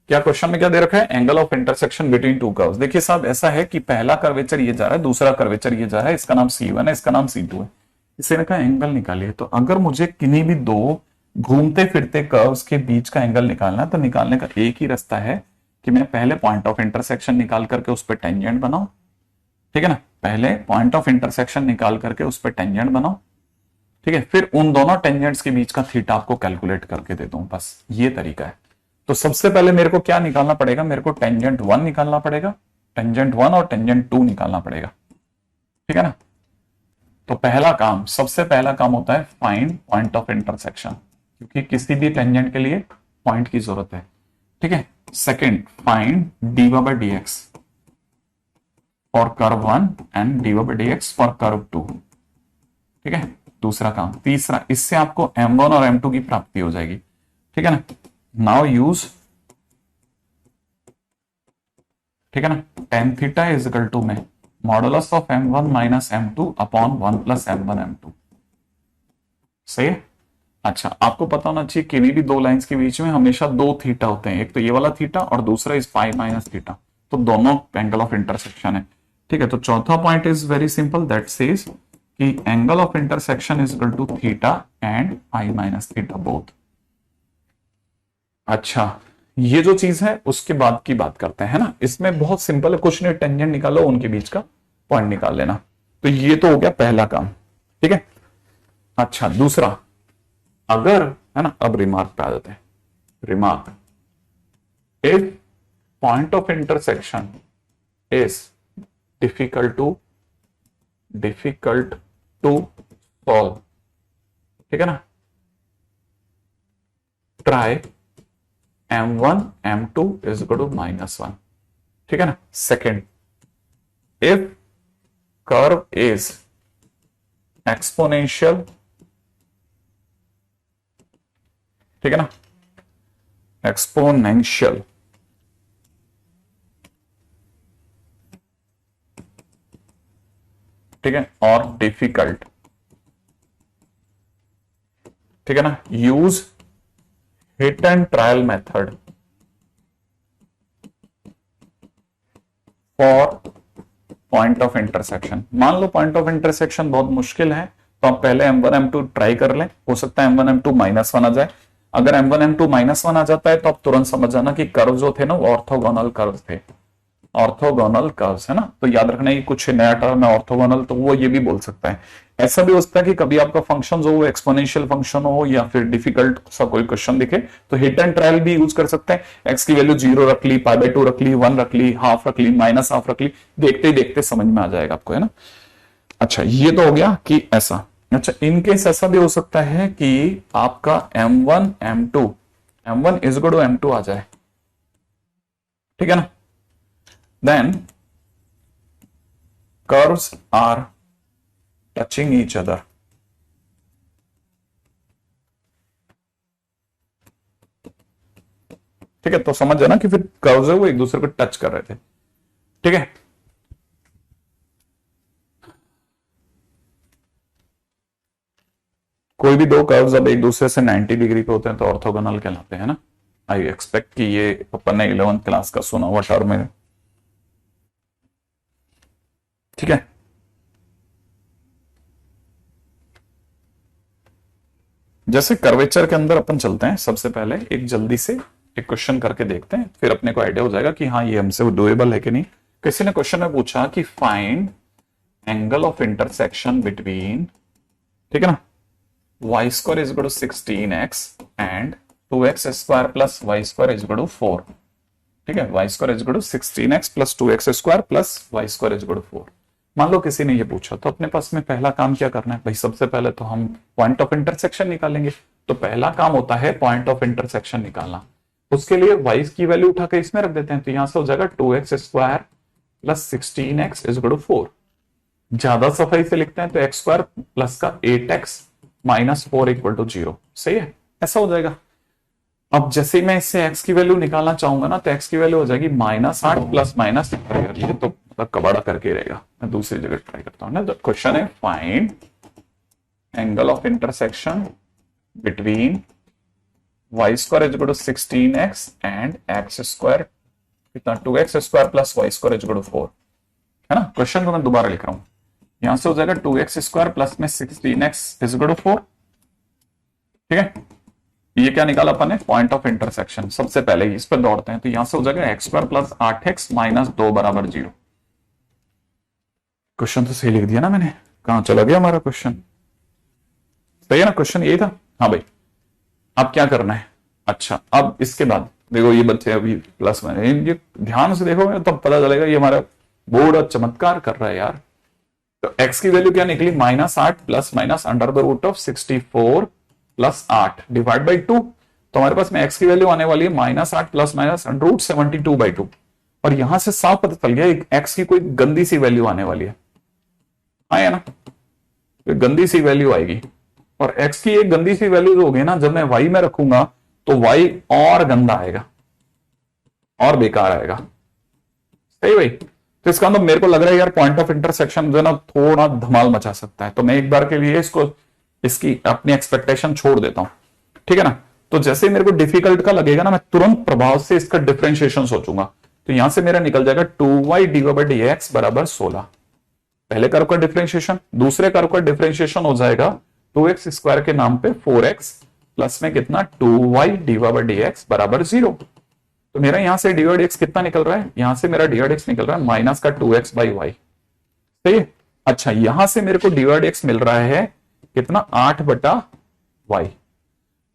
क्या क्वेश्चन में क्या दे रखा है, angle of intersection between two curves. देखिए साहब, ऐसा है कि पहला कर्वेचर ये जा रहा है, दूसरा कर्वेचर ये जा रहा है, इसका नाम C1 है, इसका नाम C2 है, इसे रखा एंगल निकालिए। तो अगर मुझे किन्हीं भी दो घूमते फिरते कर्व्स के बीच का एंगल निकालना है, तो निकालने का एक ही रास्ता है कि मैं पहले पॉइंट ऑफ इंटरसेक्शन निकाल करके उस पर टेंजेंट बनाऊं, ठीक है ना। पहले पॉइंट ऑफ इंटरसेक्शन निकाल करके उस पर टेंजेंट बनाऊं, ठीक है, फिर उन दोनों टेंजेंट्स के बीच का थीटा आपको कैलकुलेट करके दे दूं, बस ये तरीका है। तो सबसे पहले मेरे को क्या निकालना पड़ेगा, मेरे को टेंजेंट 1 निकालना पड़ेगा, टेंजेंट 1 और टेंजेंट 2 निकालना पड़ेगा, ठीक है ना। तो पहला काम, सबसे पहला काम होता है फाइंड पॉइंट ऑफ इंटरसेक्शन, क्योंकि किसी भी टेंजेंट के लिए पॉइंट की जरूरत है, ठीक है। Second, find dy/dx for curve 1 and dy/dx for curve 2, ठीक है, दूसरा काम। तीसरा, इससे आपको m1 और m2 की प्राप्ति हो जाएगी, ठीक है ना। नाउ यूज, ठीक है ना, tan theta is equal to में modulus of m1 minus m2 upon 1 plus m1 m2, सही है। अच्छा, आपको पता होना चाहिए किसी भी दो लाइंस के बीच में हमेशा दो थीटा होते हैं, एक तो ये वाला थीटा और दूसरा इस पाई माइनस थीटा, तो दोनों एंगल ऑफ इंटरसेक्शन है, ठीक है। तो चौथा point is very simple, that says कि angle of intersection is equal to theta and pi minus theta both. अच्छा, ये जो चीज है उसके बाद की बात करते हैं, है ना। इसमें बहुत सिंपल है, कुछ नहीं, टेंजेंट निकालो, उनके बीच का पॉइंट निकाल लेना। तो ये तो हो गया पहला काम, ठीक है। अच्छा, दूसरा, अगर, है ना, अब रिमार्क पे आ जाते हैं। remark, if point of intersection is difficult to solve, ठीक है ना, try m1 m2 is equal to -1, ठीक है ना. Second, if curve is exponential, ठीक है ना, exponential, ठीक है, और डिफिकल्ट, ठीक है ना, use hit and trial method for point of intersection. मान लो पॉइंट ऑफ इंटरसेक्शन बहुत मुश्किल है, तो आप पहले m1 m2 ट्राई कर लें. हो सकता है m1 m2 -1 आ जाए. अगर m1 m2 -1 आ जाता है तो आप तुरंत समझ जाना कि कर्व जो थे ना वो ऑर्थोगोनल कर्व थे. ऑर्थोगोनल कर्व्स है ना, तो याद रखना ये कुछ नया टर्म है ऑर्थोगोनल, तो वो ये भी बोल सकता है. ऐसा भी हो सकता है कि कभी आपका फंक्शन जो एक्सपोनेंशियल फंक्शन हो या फिर डिफिकल्ट सा कोई क्वेश्चन दिखे तो हिट एंड ट्रायल भी यूज कर सकते हैं. एक्स की वैल्यू 0 रख ली, π/2 रख ली, 1 रख ली, हाफ रख ली, -हाफ रख ली, देखते ही देखते समझ में आ जाएगा आपको, है ना. अच्छा, ये तो हो गया कि ऐसा. अच्छा, इनकेस ऐसा भी हो सकता है कि आपका m1 m1 is equal to m2 आ जाए, ठीक है ना. Then curves are touching each other. ठीक है, तो समझ जाना कि फिर कर्व्स है वो एक दूसरे को टच कर रहे थे. ठीक है, कोई भी दो कर्व्स अब एक दूसरे से 90 डिग्री पे होते हैं तो ऑर्थोगोनल कहलाते हैं ना. आई एक्सपेक्ट कि ये अपन ने 11th क्लास का सुना हुआ टर्म है. ठीक है, जैसे कर्वेचर के अंदर अपन चलते हैं, सबसे पहले एक जल्दी से एक क्वेश्चन करके देखते हैं, फिर अपने को आइडिया हो जाएगा कि हाँ ये हमसे डुएबल है कि नहीं. किसी ने क्वेश्चन में पूछा कि find angle of intersection between, ठीक है ना, y² is equal to 16x and 2x² plus y² is equal to 4. ठीक है, y² is equal to 16x plus 2x² plus y² is equal to 4. मान लो किसी ने ये पूछा, तो अपने पास में पहला काम क्या करना है भाई. सबसे पहले तो हम पॉइंट ऑफ इंटरसेक्शन निकालेंगे. तो पहला काम होता है पॉइंट ऑफ इंटरसेक्शन निकालना. उसके लिए y की वैल्यू उठा के इसमें रख देते हैं, तो यहां से हो जाएगा 2x² plus 16x is equal to 4. ज्यादा सफाई से लिखते हैं तो x² प्लस का 8x माइनस 4 इक्वल टू 0. सही है, ऐसा हो जाएगा. अब जैसे मैं इससे x की वैल्यू निकालना चाहूंगा ना, तो x की वैल्यू हो जाएगी -8 प्लस माइनस, ये तो कबाड़ा करके रहेगा, मैं दूसरी जगह ट्राई करता हूं ना. तो क्वेश्चन है find angle of intersection between y² is equal to 16x and x² कितना 2x² plus y² is equal to 4, है ना. क्वेश्चन को मैं दोबारा लिख रहा हूं, यहां से हो जाएगा 2x² प्लस में 16x इज इक्वल टू 4. ठीक है, ये क्या निकाला अपन ने, पॉइंट ऑफ इंटरसेक्शन. सबसे पहले इस पर दौड़ते हैं, तो यहां से हो जाएगा x² प्लस 8x माइनस 2 बराबर 0. क्वेश्चन तो सही लिख दिया ना मैंने, कहां चला गया हमारा क्वेश्चन. सही है ना, क्वेश्चन यही था. हाँ भाई, अब क्या करना है. अच्छा, अब इसके बाद देखो ये बच्चे अभी प्लस में, ये ध्यान से देखो तब पता चलेगा ये हमारा बोर्ड चमत्कार कर रहा है यार. तो x की वैल्यू क्या निकली, -8 plus minus under the root of 64 plus 8 divide by 2. तो हमारे पास में x की वैल्यू आने वाली है -8 प्लस माइनस अंडर रूट 72/2. और यहां से साफ पता चल गया x की कोई गंदी सी वैल्यू आने वाली है. आया ना, तो गंदी सी वैल्यू आएगी. और x की एक गंदी सी वैल्यू जो होगी ना, जब मैं y में रखूंगा तो y और गंदा आएगा और बेकार आएगा. सही भाई. तो इसका मतलब मेरे को लग रहा है यार पॉइंट ऑफ इंटरसेक्शन जो है ना थोड़ा धमाल मचा सकता है. तो मैं एक बार के लिए इसकी अपनी एक्सपेक्टेशन छोड़ देता हूं. ठीक है ना. तो जैसे ही मेरे को डिफिकल्ट का लगेगा ना, मैं तुरंत प्रभाव से इसका डिफरेंशिएशन सोचूंगा. तो यहां से मेरा निकल जाएगा 2y dx बराबर 16. पहले कर्व का डिफरेंशिएशन. दूसरे कर्व का डिफरेंशिएशन हो जाएगा 2x² के नाम पे 4x प्लस में कितना 2y dx बराबर 0. तो मेरा यहां से dx कितना निकल रहा है, यहां से मेरा dx निकल रहा है माइनस का 2x बाई वाई. सही है. अच्छा, यहां से मेरे को dx मिल रहा है कितना 8/y.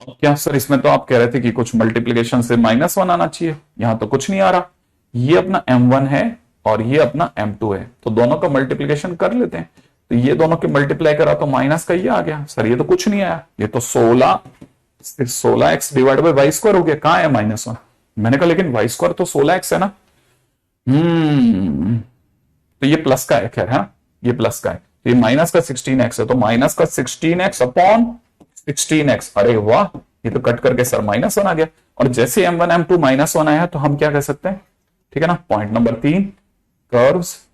क्या सर, इसमें तो आप कह रहे थे कि कुछ मल्टीप्लीकेशन से -1 आना चाहिए, यहां तो कुछ नहीं आ रहा। ये अपना M1 है और ये अपना M2 है, तो दोनों का मल्टीप्लीकेशन कर लेते हैं। तो ये दोनों के मल्टीप्लाई करा तो माइनस का ये आ गया। सर ये तो कुछ नहीं आया, ये तो 16x divide by Y square हो गया। कहां है -1? मैंने कहा लेकिन वाई स्क्वायर तो 16x है ना। तो ये प्लस का है, खैर है ना, ये प्लस का है। तो ये माइनस का 16x है, तो माइनस का 16x अपॉन 16x। अरे वाह, ये तो कट करके सर -1 आ गया। और जैसे M1 M2 -1 आया तो हम क्या कह सकते हैं, ठीक है ना। Point number 3, curves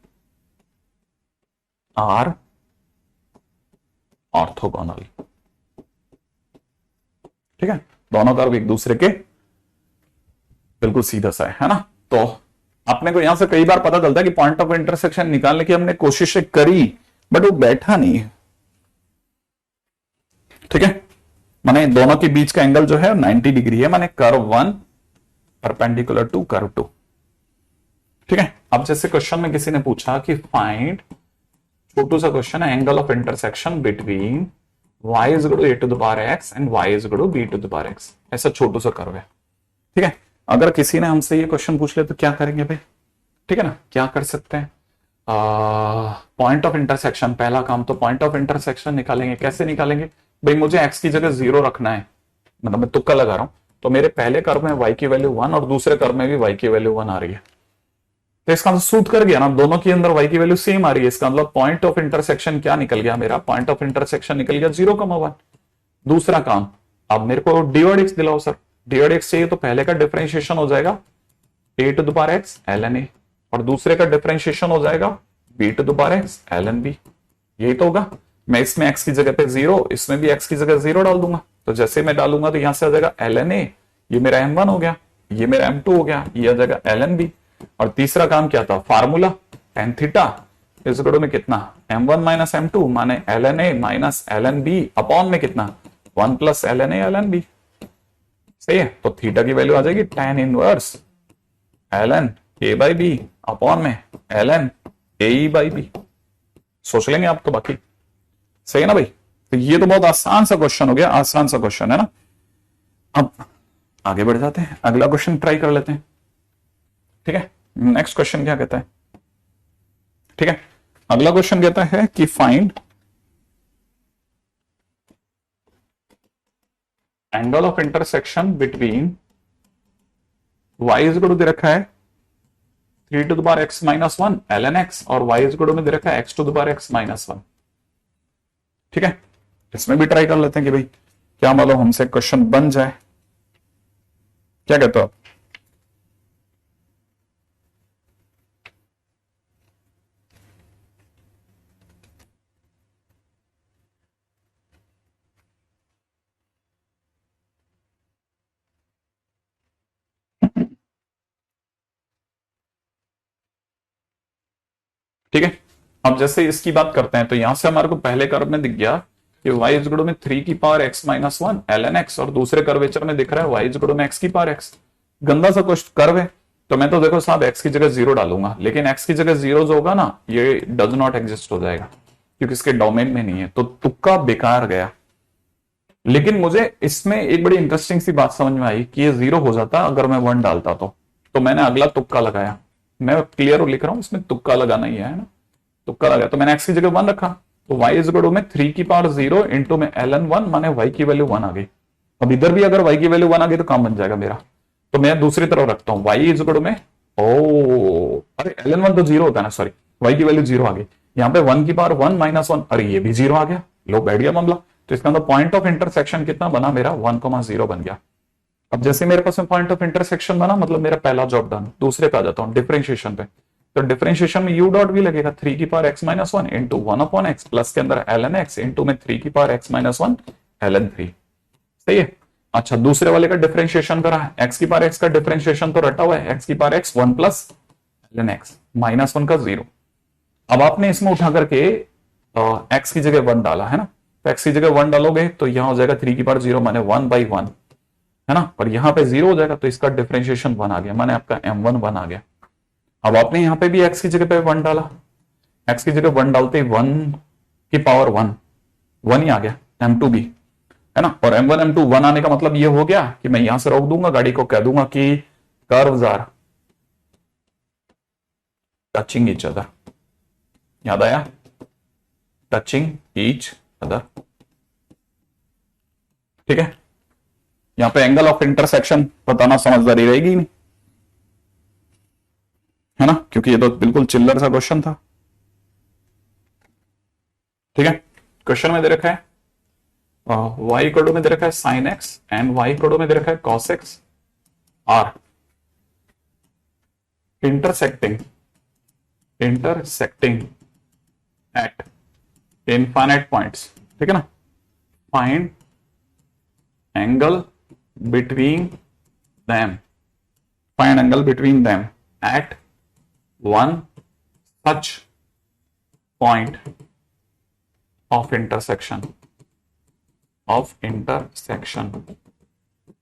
are orthogonal. ठीक है, दोनों कर्व एक दूसरे के बिल्कुल सीधा सा है ना। तो अपने को यहां से कई बार पता चलता है कि पॉइंट ऑफ इंटरसेक्शन निकालने की हमने कोशिश करी, बट वो बैठा नहीं है। ठीक है, माने दोनों के बीच का एंगल जो है 90 डिग्री है, माने कर्व 1 परपेंडिकुलर टू कर्व 2। ठीक है, अब जैसे क्वेश्चन में किसी ने पूछा कि फाइंड, छोटू सा क्वेश्चन है, angle of intersection between y is equal to a to the power x and y is equal to b to the power x। ऐसा छोटू सा कर्व है। ठीक है, अगर किसी ने हमसे ये क्वेश्चन पूछ ले तो क्या करेंगे भाई? ठीक है ना, क्या कर सकते हैं? पॉइंट ऑफ इंटरसेक्शन, पहला काम तो पॉइंट ऑफ इंटरसेक्शन निकालेंगे। कैसे निकालेंगे भाई? मुझे x की जगह 0 रखना है, मतलब मैं तुक्का लगा रहा हूं। तो मेरे पहले कर्व में y की वैल्यू 1 और दूसरे कर्व में भी y की वैल्यू 1 आ रही है, तो इसका मतलब सूट कर गया ना, दोनों के अंदर y की वैल्यू सेम आ रही है। इसका मतलब पॉइंट ऑफ इंटरसेक्शन क्या निकल गया मेरा? पॉइंट ऑफ इंटरसेक्शन निकल गया 0,1। दूसरा काम, अब मेरे को dy/x दिलाओ सर। dy/x चाहिए तो पहले का डिफरेंशिएशन हो जाएगा a to the power x ln a, और दूसरे का डिफरेंशिएशन हो जाएगा b to the power x ln b। यही तो होगा। मैं इसमें x की जगह पे 0, इसमें भी x की जगह 0 डाल दूंगा। तो जैसे मैं डालूंगा तो यहां से आ जाएगा ln a, ये मेरा m1 हो गया, ये मेरा m2 हो गया, ये आ जाएगा ln b। और तीसरा काम क्या था? फार्मूला tan थीटा इस इक्वल में कितना? m1 माइनस m2 माने ln a minus ln b upon में कितना? 1 plus ln a ln b। सही है, तो थीटा की वैल्यू आ जाएगी tan inverse ln a by b upon में ln ए बाई बी। सोच लेंगे आप तो, बाकी सही है ना भाई। तो ये तो बहुत आसान सा क्वेश्चन हो गया, आसान सा क्वेश्चन है ना। अब आगे बढ़ जाते हैं, अगला क्वेश्चन ट्राई कर लेते हैं। ठीक है, नेक्स्ट क्वेश्चन क्या कहता है? ठीक है, अगला क्वेश्चन कहता है कि find angle of intersection between y is equal to दे रखा है 3 to the power x minus 1 ln x, और y इज इक्वल में दे रखा है x to the power x minus 1। ठीक है, इसमें भी ट्राई कर लेते हैं कि भाई क्या मालूम हमसे क्वेश्चन बन जाए। क्या कहते हो आप? ठीक है, अब जैसे इसकी बात करते हैं तो यहां से हमारे को पहले कर्व में दिख गया कि y इज इक्वल में 3 की power x minus 1 ln x, और दूसरे कर्वेचर में दिख रहा है y इज इक्वल में x की पावर x। गंदा सा कुछ कर्व है, तो मैं तो देखो साहब x की जगह 0 डालूंगा, लेकिन x की जगह 0 जो होगा ना, ये डज नॉट एग्जिस्ट हो जाएगा क्योंकि इसके डोमेन में नहीं है, तो तुक्का बेकार गया। लेकिन मुझे इसमें एक बड़ी इंटरेस्टिंग सी बात समझ में आई कि ये 0 हो जाता अगर मैं 1 डालता तो मैंने अगला तुक्का लगाया। मैं क्लियर लिख रहा हूं, इसमें तुक्का लगाना ही है ना। तुक्का लगाया तो मैंने x की जगह 1 रखा, तो y इज इक्वल में 3 की पावर 0 इंटू में ln 1 माने y की वैल्यू 1 आ गई। अब इधर भी अगर y की वैल्यू 1 आ गई तो काम बन जाएगा मेरा। तो मैं दूसरी तरफ रखता हूं y इज इक्वल में, ओ अरे ln 1 तो 0 होता है ना, सॉरी y की वैल्यू 0 आ गई। यहाँ पे 1 की पावर 1 माइनस 1, अरे ये भी 0 आ गया। लो बैठ गया मामला। तो इसका मतलब पॉइंट ऑफ इंटरसेक्शन कितना बना मेरा? 1,0 बन गया। अब जैसे मेरे पास में पॉइंट ऑफ इंटरसेक्शन बना, मतलब मेरा पहला जॉब डन। दूसरे पे आ जाता हूँ, डिफरेंशिएशन पे। तो डिफरेंशिएशन में u डॉट भी लगेगा 3 की power x minus 1 into 1 upon x plus के अंदर ln x इंटू में 3 की पावर x माइनस 1 ln 3। सही है। अच्छा, दूसरे वाले का डिफरेंशिएशन करा, x की पावर x का डिफरेंशिएशन तो रटा हुआ है, x की power x 1 plus ln x minus 1 का 0। अब आपने इसमें उठा करके x की जगह 1 डाला है ना, तो x की जगह 1 डालोगे तो यहां हो जाएगा 3 की पावर 0 माने 1 बाई 1 है ना, और यहां पे 0 हो जाएगा, तो इसका डिफरेंशिएशन 1 आ गया, माने आपका m1 1 आ गया। अब आपने यहां पे भी x की जगह पे 1 डाला, x की जगह 1 डालते 1 की पावर 1 1 ही आ गया m2 भी, है ना। और M1 M2 1 आने का मतलब ये हो गया कि मैं यहां से रोक दूंगा गाड़ी को, कह दूंगा कि curves are touching each other. याद आया, टचिंग ईच अदर, ठीक है। यहां पे एंगल ऑफ इंटरसेक्शन बताना समझदारी रहेगी नहीं, है ना, क्योंकि ये तो बिल्कुल चिल्लर सा क्वेश्चन था, ठीक है। क्वेश्चन में दे रखा है y इक्वल में दे रखा है sin x एंड y इक्वल में दे रखा है cos x are intersecting at infinite points, ठीक है ना। Find angle between them, find angle between them at one such point of intersection,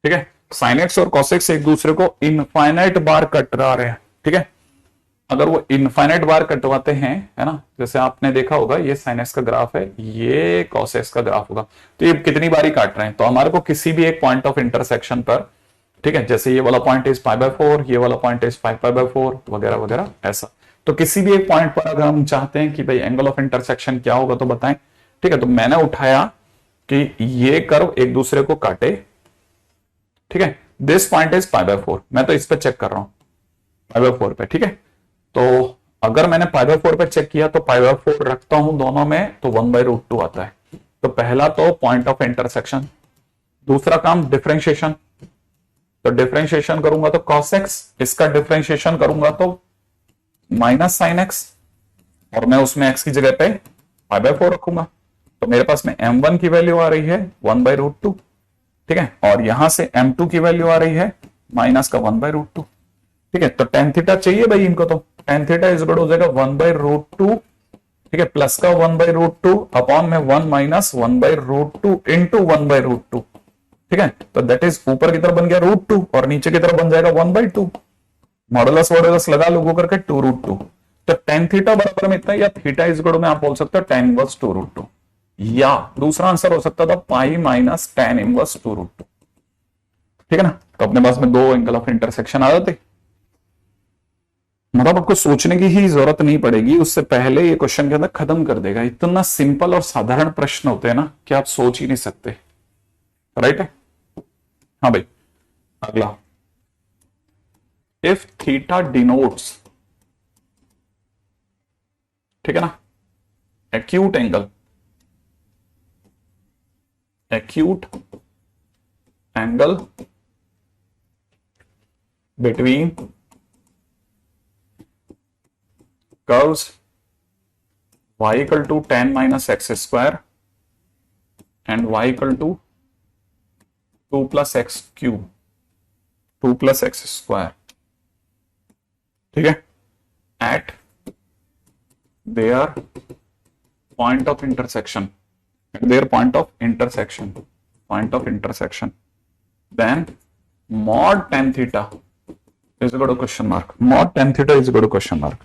ठीक है। sin x और cos x एक दूसरे को इनफाइनाइट बार कटवा रहे हैं, ठीक है। अगर वो इनफाइनाइट बार कटवाते हैं, है ना, जैसे आपने देखा होगा ये sin x का ग्राफ है, ये cos x का ग्राफ होगा, तो ये कितनी बारी काट रहे हैं, तो हमारे को किसी भी एक पॉइंट ऑफ इंटरसेक्शन पर, ठीक है, जैसे ये वाला पॉइंट इज π/4, ये वाला पॉइंट इज 5π/4 वगैरह वगैरह ऐसा, तो किसी भी एक पॉइंट पर अगर हम चाहते हैं कि भाई एंगल ऑफ इंटरसेक्शन क्या होगा तो बताएं, ठीक है। तो मैंने उठाया कि ये कर्व एक दूसरे को काटे, ठीक है, दिस पॉइंट इज π/4, मैं तो इस पे चेक कर रहा हूं π/4 पे, ठीक है। तो अगर मैंने π/4 पे चेक किया तो π/4 रखता हूं दोनों में तो 1/√2 आता है। तो पहला तो पॉइंट ऑफ इंटरसेक्शन, दूसरा काम डिफरेंशिएशन, तो डिफरेंशिएशन करूंगा तो cos x, इसका डिफरेंशिएशन करूंगा तो माइनस sin x, और मैं उसमें x की जगह पे π/4 रखूंगा, तो मेरे पास में m1 की वैल्यू आ रही है 1/√2, ठीक है, और यहां से m2 की वैल्यू आ रही है माइनस का 1/√2, ठीक है। तो tan थीटा चाहिए भाई इनको, तो tan थीटा इज इक्वल हो जाएगा 1/√2, ठीक है, प्लस का 1/√2 अपॉन में 1 माइनस 1/√2 इंटू 1/√2, ठीक है। तो दैट इज ऊपर की तरफ बन गया √2 और नीचे की तरफ बन जाएगा 1/2, मॉडुलस वॉडुलस लगा लो करके 2√2, तो tan थीटा बराबर में इतना, या थीटा इज इक्वल में आप बोल सकते हो tan इनवर्स 2√2, या दूसरा आंसर हो सकता था पाई माइनस tan इनवर्स 2√2, ठीक है ना। तो अपने पास में दो एंगल ऑफ इंटरसेक्शन आ जाते, मतलब आपको सोचने की ही जरूरत नहीं पड़ेगी, उससे पहले ये क्वेश्चन के अंदर खत्म कर देगा। इतना सिंपल और साधारण प्रश्न होते हैं ना कि आप सोच ही नहीं सकते, राइट है। हाँ भाई, अगला, इफ थीटा डिनोट्स, ठीक है ना, acute angle between curves y equal to tan minus x square and y equal to 2 plus x cube, 2 plus x square, ठीक है, at their point of intersection, then mod tan theta is equal to question mark, mod tan theta is equal to question mark,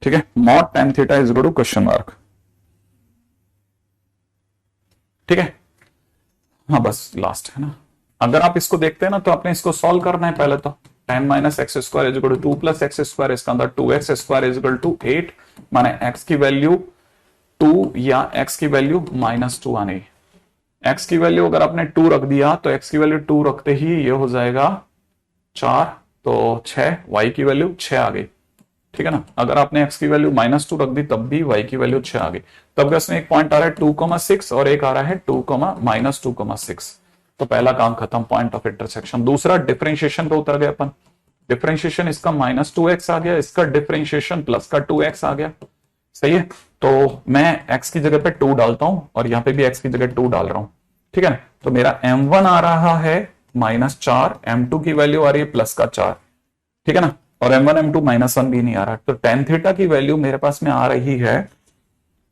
ठीक है, mod tan theta is equal to question mark, ठीक है। हाँ बस last है ना, अगर आप इसको देखते हैं ना तो आपने इसको सॉल्व करना है पहले तो, tan minus x square is equal to 2 plus x square, इसका अंदर 2x square is equal to 8, माने x की वैल्यू 2 या x की वैल्यू -2 आनी, x की वैल्यू अगर आपने 2 रख दिया तो x की वैल्यू 2 रखते ही ये हो जाएगा 4, तो 6, y की वैल्यू 6 आ गई, ठीक है ना। अगर आपने x की वैल्यू -2 रख दी तब भी y की वैल्यू 6 आ गई, तब इसमें एक पॉइंट आ रहा है 2,6 और एक आ रहा है 2,-2,6, तो पहला काम खत्म, पॉइंट ऑफ इंटरसेक्शन। दूसरा डिफरेंशिएशन पे उतर गए अपन, डिफरेंशिएशन इसका -2x आ गया, इसका डिफरेंशिएशन प्लस का 2x आ गया, सही है। तो मैं x की जगह पे 2 डालता हूं और यहां पे भी x की जगह 2 डाल रहा हूं, ठीक है। तो मेरा m1 आ रहा है -4, m2 की वैल्यू आ रही है +4, ठीक है ना, और m1 m2 -1 भी नहीं आ रहा, तो tan थीटा की वैल्यू मेरे पास में आ रही है,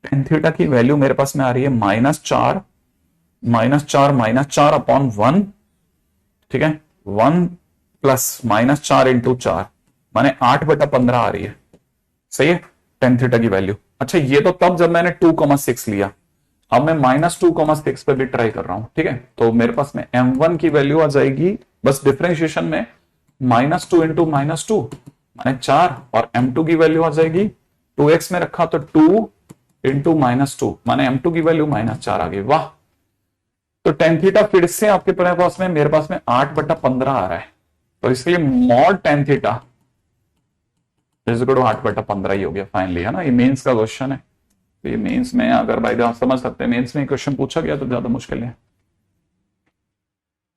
tan थीटा की वैल्यू मेरे पास में आ रही है -4 अपॉन 1, ठीक है, 1 प्लस -4 इंटू 4 माने 8/15 आ रही है, सही है, tan थीटा की वैल्यू। अच्छा ये तो तब जब मैंने 2,6 लिया, अब मैं -2, 6 पे भी ट्राई कर रहा हूं, ठीक है। तो मेरे पास में m1 की वैल्यू आ जाएगी, बस डिफरेंशिएशन में -2 इंटू -2 माने 4, और m2 की वैल्यू आ जाएगी 2x में रखा तो 2 इंटू -2 माने m2 की वैल्यू -4 आ गई। वाह। तो tan थीटा फिर से आपके पास में, मेरे पास में 8/15 आ रहा है, तो इसलिए mod tan theta is equal to 8/15 ही हो गया फाइनली, है ना। ये मेंस का क्वेश्चन है, तो ये मेंस में अगर भाई आप समझ सकते हैं, मेंस में क्वेश्चन पूछा गया तो ज्यादा मुश्किल है,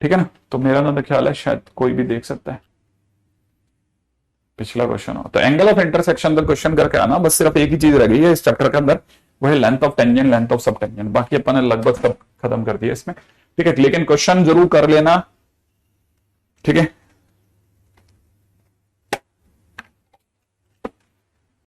ठीक है ना। तो मेरा ना ख्याल है शायद कोई भी देख सकता है, पिछला क्वेश्चन हो तो एंगल ऑफ इंटरसेक्शन का क्वेश्चन करके आना। बस सिर्फ एक ही चीज रह गई है इस चैप्टर के अंदर, वो है length of tangent, length of सब टेंजेंट, बाकी अपन ने लगभग सब खत्म कर दिया इसमें, ठीक है। लेकिन क्वेश्चन जरूर कर लेना, ठीक है।